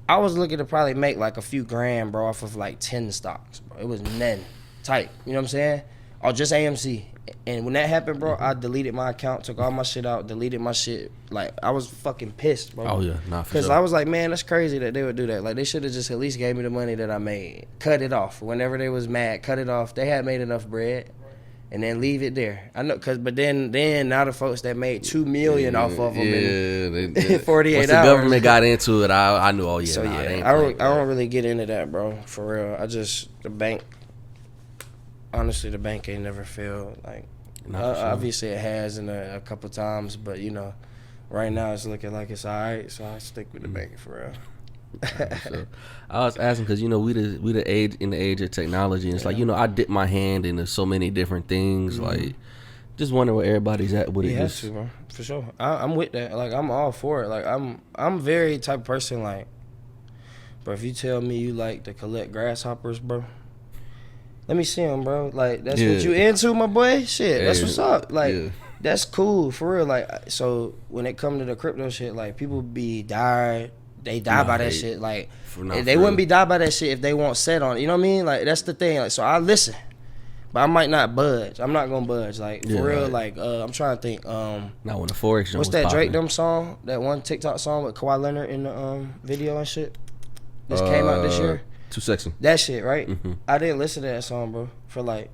I was looking to probably make like a few grand, bro, off of like 10 stocks, bro. It was nothing tight, you know what I'm saying? Or just AMC. And when that happened, bro, I deleted my account, took all my shit out, deleted my shit. Like, I was fucking pissed, bro. Oh, yeah. Nah, for Because I was like, man, that's crazy that they would do that. Like, they should have just at least gave me the money that I made. Cut it off. Whenever they was mad, cut it off. They had made enough bread. And then leave it there. I know, but then now the folks that made $2 million off of them in 48 Once hours. the government got into it, I knew, oh, yeah. So, I don't really get into that, bro. For real. The bank, honestly, the bank ain't never failed. Like, obviously it has in a couple times, but you know, right now it's looking like it's all right, so I stick with the bank for real. So, I was asking because you know we the age in the age of technology, and it's like, you know, I dip my hand into so many different things. Like, just wondering where everybody's at with it. Yeah, has to, bro, for sure. I'm with that. Like, I'm all for it. Like, I'm very type of person. Like, bro, if you tell me you like to collect grasshoppers, bro, let me see them, bro. Like, that's what you into, my boy? Shit, that's what's up. Like, that's cool, for real. Like, so when it come to the crypto shit, like, people they die by that shit. Like, they wouldn't be die by that shit if they won't set on it. You know what I mean? Like, that's the thing. Like, so I listen, but I might not budge. I'm not gonna budge. Like, for real. Right. Like, I'm trying to think. Not when the Forex. What's that Drake them song? That one TikTok song with Kawhi Leonard in the video and shit. This came out this year. Too sexy. That shit, right? I didn't listen to that song, bro, for like,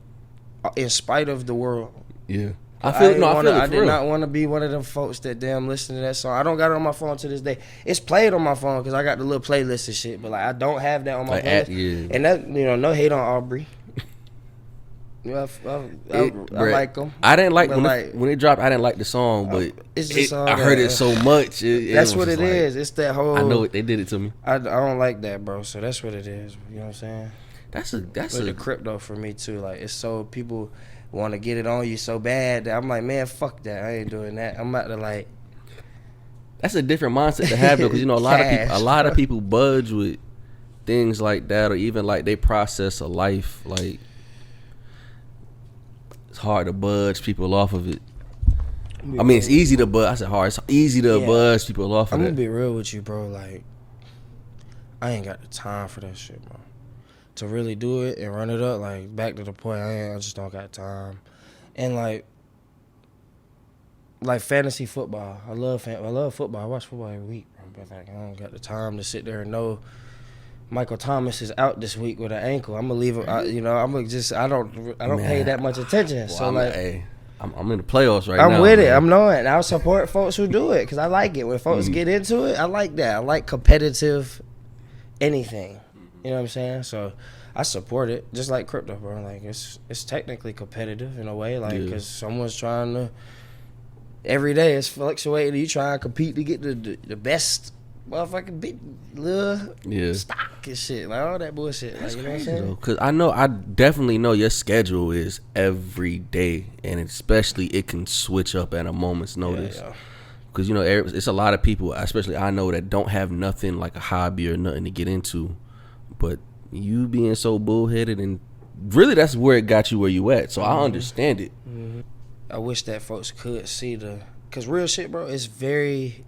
in spite of the world. Yeah. I feel it. No, I feel it. I did not want to be one of them folks that damn listen to that song. I don't got it on my phone to this day. It's played on my phone because I got the little playlist and shit. But like, I don't have that on my playlist. And that, no hate on Aubrey. I like them. I didn't like when it dropped. I didn't like the song, but it's just I heard it so much. That's what it is. It's that whole. I know it. They did it to me. I don't like that, bro. So that's what it is. You know what I'm saying? That's the crypto for me too. Like, it's so people want to get it on you so bad that I'm like, man, fuck that. I ain't doing that. I'm about to like. That's a different mindset to have though, because a lot of people budge with things like that, or even like they process a life like. It's hard to budge people off of it. I mean, it's easy to budge. I said hard. It's easy to budge people off of it. I'm gonna be real with you, bro. Like, I ain't got the time for that shit, bro. To really do it and run it up, like, back to the point, I just don't got time. And like fantasy football. I love football. I watch football every week, bro. But like, I don't got the time to sit there and know Michael Thomas is out this week with an ankle. I'm gonna leave him. I don't pay that much attention. Well, so I'm in the playoffs right now. I'm with it. I'm knowing. I'll support folks who do it because I like it. When folks get into it, I like that. I like competitive anything. You know what I'm saying? So I support it, just like crypto, bro. Like, it's technically competitive in a way, like, because someone's trying to. Every day it's fluctuating. You try and compete to get the best. Motherfucking big little stock and shit, like all that bullshit. Like, you know what I'm saying? Because I definitely know your schedule is every day, and especially it can switch up at a moment's notice. Because it's a lot of people, especially I know, that don't have nothing like a hobby or nothing to get into, but you being so bullheaded, and really that's where it got you where you at. So I understand it. I wish that folks could see because real shit, bro. It's very.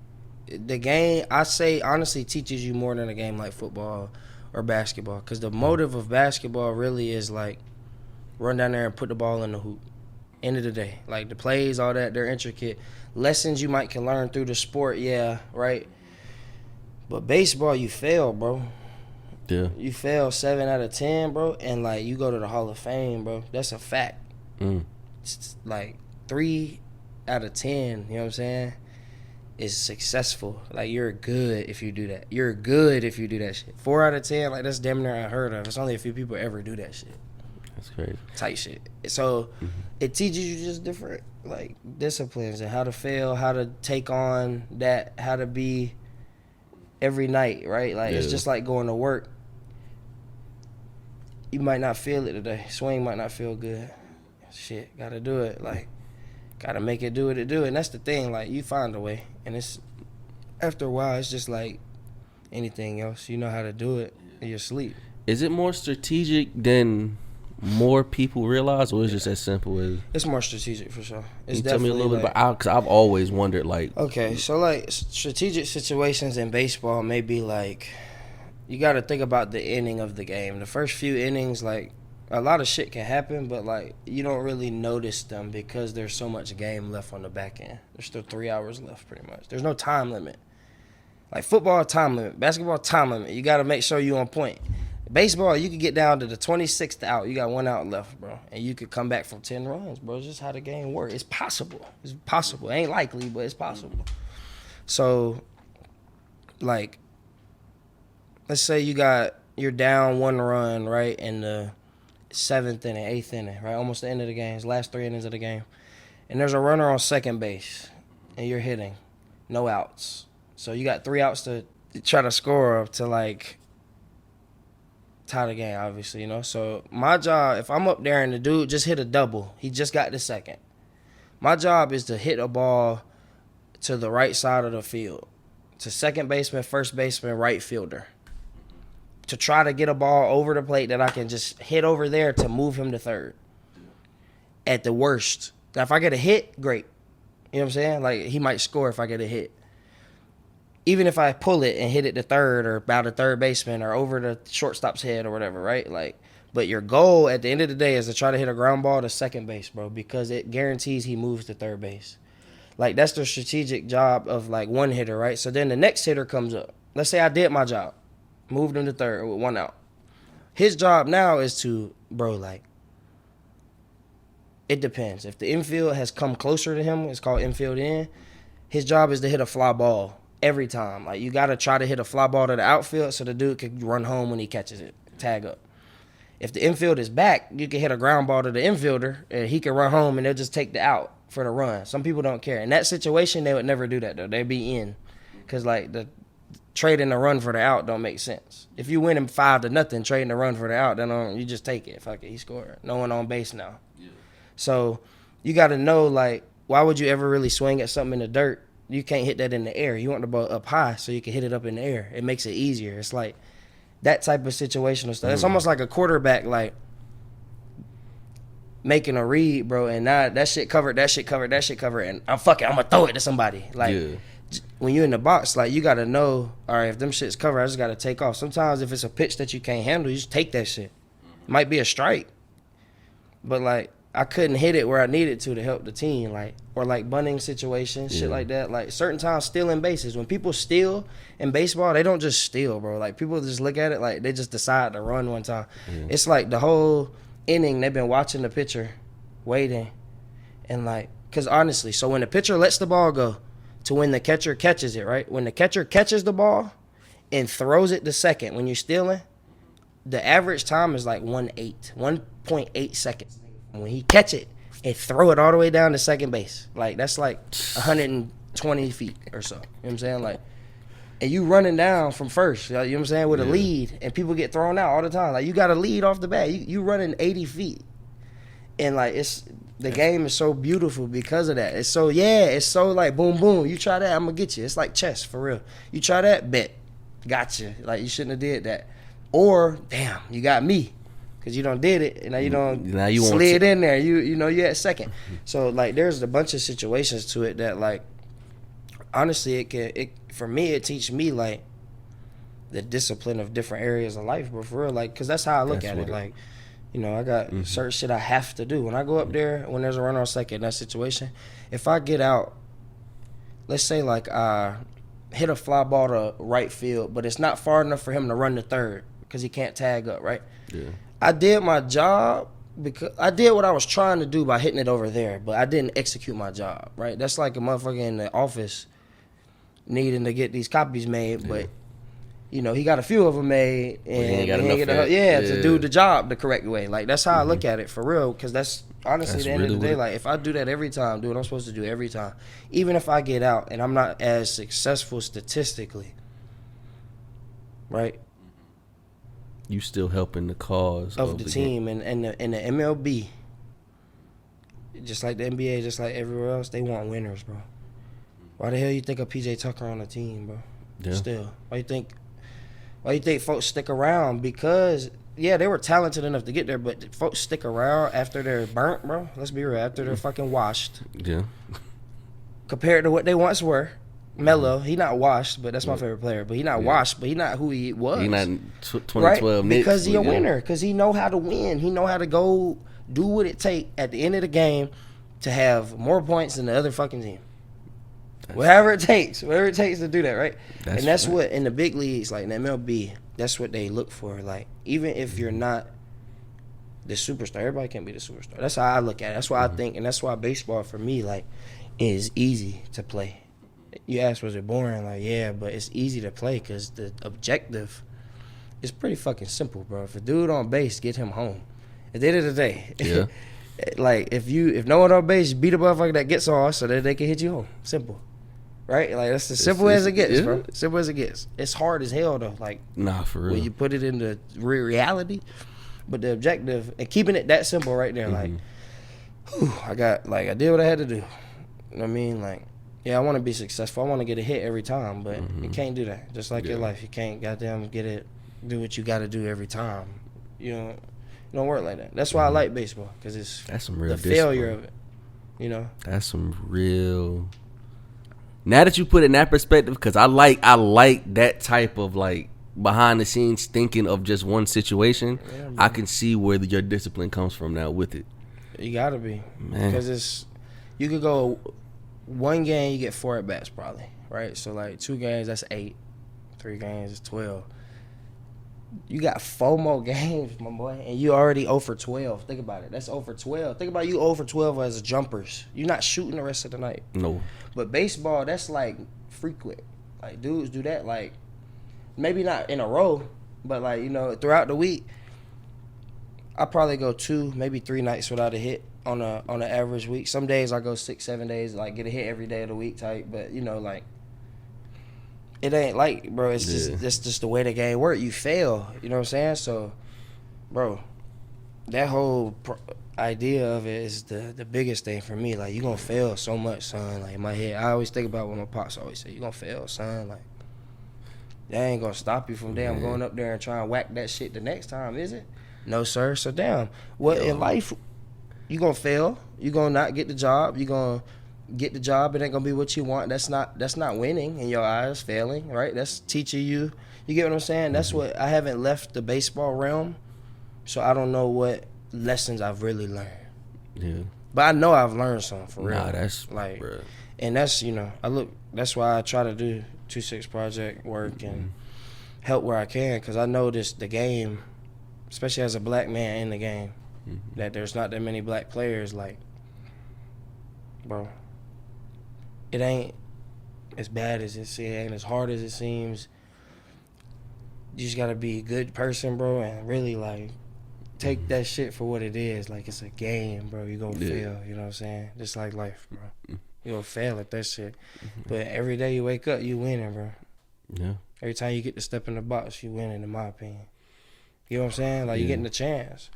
The game, I say, honestly teaches you more than a game like football or basketball. Because the motive of basketball really is, like, run down there and put the ball in the hoop. End of the day. Like, the plays, all that, they're intricate. Lessons you can learn through the sport, right? But baseball, you fail, bro. Yeah. You fail 7 out of 10, bro, and, like, you go to the Hall of Fame, bro. That's a fact. It's like 3 out of 10, you know what I'm saying? Is successful. Like, you're good if you do that. You're good if you do that shit. 4 out of 10, like, that's damn near unheard of. It's only a few people ever do that shit. That's crazy. Tight shit. So it teaches you just different, like, disciplines and how to fail, how to take on that, how to be every night, right? Like, it's just like going to work. You might not feel it today. Swing might not feel good. Shit, gotta do it. Like, gotta make it do what it do. And that's the thing, like, you find a way. And it's, after a while, it's just like anything else. You know how to do it in your sleep. Is it more strategic than more people realize, or is it just as simple as? It's more strategic for sure. It's tell me a little bit about, because I've always wondered, like. Okay, so like strategic situations in baseball may be like, you got to think about the inning of the game. The first few innings, like, a lot of shit can happen, but like, you don't really notice them because there's so much game left on the back end. There's still 3 hours left, pretty much. There's no time limit. Like, football, time limit. Basketball, time limit. You got to make sure you're on point. Baseball, you could get down to the 26th out. You got 1 out left, bro. And you could come back from 10 runs, bro. It's just how the game works. It's possible. It's possible. It ain't likely, but it's possible. So, like, let's say you're down 1 run, right, in the 7th inning, 8th inning, right? Almost the end of the game. It's the last 3 innings of the game. And there's a runner on second base, and you're hitting. No outs. So you got 3 outs to try to score up to, like, tie the game, obviously, you know? So my job, if I'm up there and the dude just hit a double, he just got the second. My job is to hit a ball to the right side of the field, to second baseman, first baseman, right fielder, to try to get a ball over the plate that I can just hit over there to move him to third. At the worst. Now, if I get a hit, great. You know what I'm saying? Like, he might score if I get a hit. Even if I pull it and hit it to third or about a third baseman or over the shortstop's head or whatever, right? Like, but your goal at the end of the day is to try to hit a ground ball to second base, bro, because it guarantees he moves to third base. Like, that's the strategic job of, like, one hitter, right? So then the next hitter comes up. Let's say I did my job. Moved him to third with 1 out. His job now is to, bro, like, It depends. If the infield has come closer to him, it's called infield in. His job is to hit a fly ball every time. Like, you got to try to hit a fly ball to the outfield so the dude can run home when he catches it, tag up. If the infield is back, you can hit a ground ball to the infielder, and he can run home, and they'll just take the out for the run. Some people don't care. In that situation, they would never do that, though. They'd be in. Because, like, the trading the run for the out don't make sense. If you win him 5-0, trading the run for the out, then you just take it. Fuck it, he scored. No one on base now. Yeah. So you got to know, like, why would you ever really swing at something in the dirt? You can't hit that in the air. You want the ball up high so you can hit it up in the air. It makes it easier. It's like that type of situational stuff. It's almost like a quarterback, like, making a read, bro, and now that shit covered, and I'm going to throw it to somebody. Like, when you're in the box, like, you got to know, all right, if them shit's covered, I just got to take off. Sometimes if it's a pitch that you can't handle, you just take that shit. It might be a strike. But, like, I couldn't hit it where I needed to help the team, like, or like bunting situations, shit like that. Like, certain times stealing bases. When people steal in baseball, they don't just steal, bro. Like, people just look at it like they just decide to run one time. It's like the whole inning, they've been watching the pitcher, waiting, and like, because honestly, so when the pitcher lets the ball go to when the catcher catches it, right? When the catcher catches the ball and throws it to second, when you're stealing, the average time is like 1.8 seconds. When he catch it and throw it all the way down to second base, like, that's like 120 feet or so. You know what I'm saying? Like, and you running down from first, you know what I'm saying, with a lead, and people get thrown out all the time. Like, you got a lead off the bat. You running 80 feet. And, like, the game is so beautiful because of that. It's so like, boom, boom. You try that, I'm going to get you. It's like chess, for real. You try that, bet. Gotcha. Like, you shouldn't have did that. Or, damn, you got me. Because you done did it, and now you slid in there. You at second. So, like, there's a bunch of situations to it that, like, honestly, for me, it teaches me, like, the discipline of different areas of life, but for real, like, because that's how I look at it. Like, you know, I got certain shit I have to do. When I go up there, when there's a runner on second in that situation, if I get out, let's say, like, I hit a fly ball to right field, but it's not far enough for him to run to third because he can't tag up, right? Yeah. I did my job because I did what I was trying to do by hitting it over there, but I didn't execute my job, right? That's like a motherfucker in the office needing to get these copies made, but, you know, he got a few of them made, and he ain't got enough to do the job the correct way. Like, that's how I look at it, for real, because that's honestly, at the end of the day, like, if I do that every time, do what I'm supposed to do every time, even if I get out and I'm not as successful statistically, right? You still helping the cause of the team game. And the MLB, just like the NBA, just like everywhere else, they want winners, bro. Why the hell you think of PJ Tucker on the team, bro? Yeah. Still, why you think folks stick around? Because they were talented enough to get there, but folks stick around after they're burnt, bro. Let's be real, after they're fucking washed. Yeah. Compared to what they once were. Melo, he not washed, but that's my favorite player. But he not washed, but he not who he was. He not 2012 right? Because he a winner. Because he know how to win. He know how to go do what it take at the end of the game to have more points than the other fucking team. Whatever it takes to do that, right? That's what in the big leagues, like in the MLB, that's what they look for. Like, even if you're not the superstar, everybody can't be the superstar. That's how I look at it. That's why I think, and that's why baseball for me, like, is easy to play. You asked, was it boring? Like, yeah, but it's easy to play because the objective is pretty fucking simple, bro. If a dude on base, get him home. At the end of the day, like, if no one on base, beat a motherfucker that gets off so that they can hit you home. Simple, right? Like, that's as simple as it gets, bro. Simple as it gets. It's hard as hell though. Like, nah, for real. When you put it into reality, but the objective and keeping it that simple right there, like, whew, I did what I had to do. You know what I mean? Like, yeah, I want to be successful. I want to get a hit every time, but you can't do that. Just like your life, you can't goddamn do what you got to do every time. You know, it don't work like that. That's why I like baseball, because that's some real the failure of it. You know, that's some real. Now that you put it in that perspective, because I like that type of, like, behind the scenes thinking of just one situation. Yeah, I can see where your discipline comes from now with it. You gotta be, man, because you could go. One game, you get 4 at bats, probably, right? So, like, 2 games, that's 8. 3 games is 12. You got 4 more games, my boy, and you already 0 for 12. Think about it. That's 0 for 12. Think about you 0 for 12 as a jumpers. You're not shooting the rest of the night. No. But baseball, that's like frequent. Like dudes do that, like maybe not in a row, but like throughout the week. I probably go 2, maybe 3 nights without a hit on an average week. Some days I go 6, 7 days, like get a hit every day of the week type. But like it ain't like, bro. It's just the way the game work. You fail, you know what I'm saying? So, bro, that whole idea of it is the biggest thing for me. Like you gonna fail so much, son. Like in my head, I always think about what my pops always say. You gonna fail, son. Like that ain't gonna stop you from going up there and trying to whack that shit the next time, is it? No, sir. So damn, what in life you gonna fail? You gonna not get the job? You gonna get the job? It ain't gonna be what you want. That's not winning in your eyes. Failing, right? That's teaching you. You get what I'm saying? That's what I haven't left the baseball realm, so I don't know what lessons I've really learned. Yeah. But I know I've learned something for real. Nah, that's like, bro. And that's that's why I try to do 2-6 project work and help where I can, because I know the game. Especially as a black man in the game, that there's not that many black players. Like, bro, it ain't as bad as it ain't as hard as it seems. You just gotta be a good person, bro, and really like take that shit for what it is. Like it's a game, bro. You gonna fail. You know what I'm saying? Just like life, bro. You gonna fail at that shit. But every day you wake up, you winning, bro. Yeah. Every time you get to step in the box, you winning, in my opinion. You know what I'm saying? Like, you getting a chance.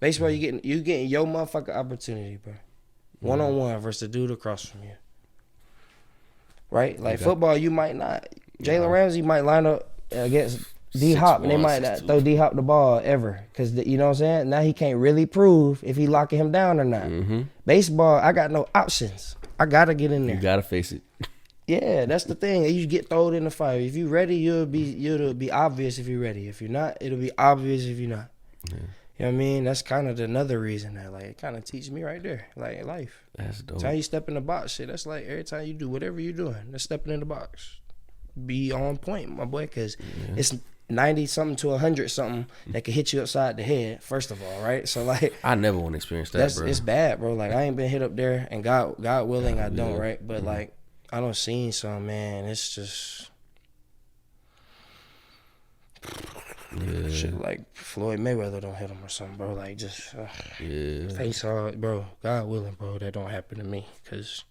Baseball, you getting your motherfucking opportunity, bro. 1-on-1 versus the dude across from you. Right? Like, football, you might not. Jalen Ramsey might line up against D-Hop, and they might not throw D-Hop the ball ever. Because, you know what I'm saying? Now he can't really prove if he locking him down or not. Baseball, I got no options. I got to get in there. You got to face it. Yeah, that's the thing. You get thrown in the fire. If you ready, it'll be obvious if you're ready. If you're not, it'll be obvious if you're not. Yeah. You know what I mean? That's kind of another reason that like it kind of teaches me right there, like life. That's dope. Every time you step in the box, shit. That's like every time you do whatever you're doing, that's stepping in the box. Be on point, my boy, because it's 90 something to 100 something that could hit you upside the head. First of all, right? So like, I never want to experience that, bro. It's bad, bro. Like I ain't been hit up there, and God willing, I don't, right? But like. I don't seen some, man. It's just shit like Floyd Mayweather don't hit him or something, bro. Like just face hard, bro. God willing, bro, that don't happen to me, because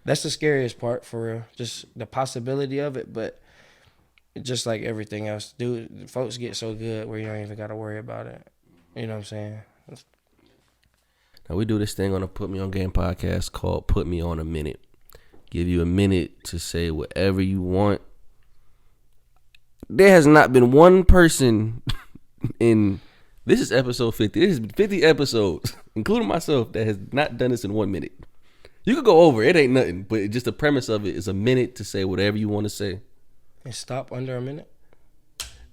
that's the scariest part for real. Just the possibility of it, but just like everything else, dude, folks get so good where you don't even got to worry about it. You know what I'm saying? Now we do this thing on a Put Me On Game podcast called Put Me On a Minute. Give you a minute to say whatever you want. There has not been one person this is episode 50. This is 50 episodes, including myself, that has not done this in 1 minute. You could go over. It ain't nothing. But just the premise of it is a minute to say whatever you want to say. And stop under a minute?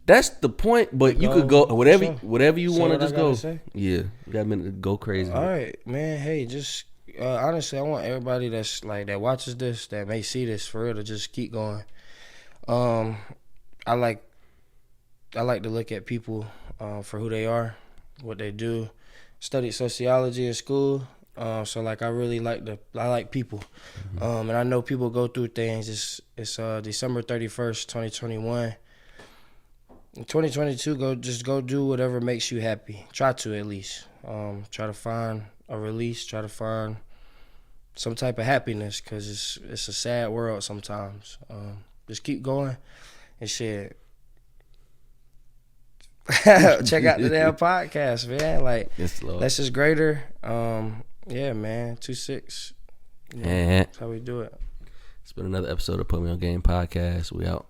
That's the point, but you could go whatever you want to just go. Say? Yeah. You got a minute to go crazy. All right, man. Hey, just... honestly, I want everybody that's like that watches this, that may see this for real, to just keep going. I like to look at people for who they are, what they do. Studied sociology in school, so like I like people, and I know people go through things. It's December 31st, 2021. In 2022, go do whatever makes you happy. Try to, at least. Try to find a release, try to find some type of happiness, because it's a sad world sometimes. Just keep going and shit. Check out the damn podcast, man. Like, less is greater. Yeah, man. 2-6. That's how we do it. It's been another episode of Put Me On Game podcast. We out.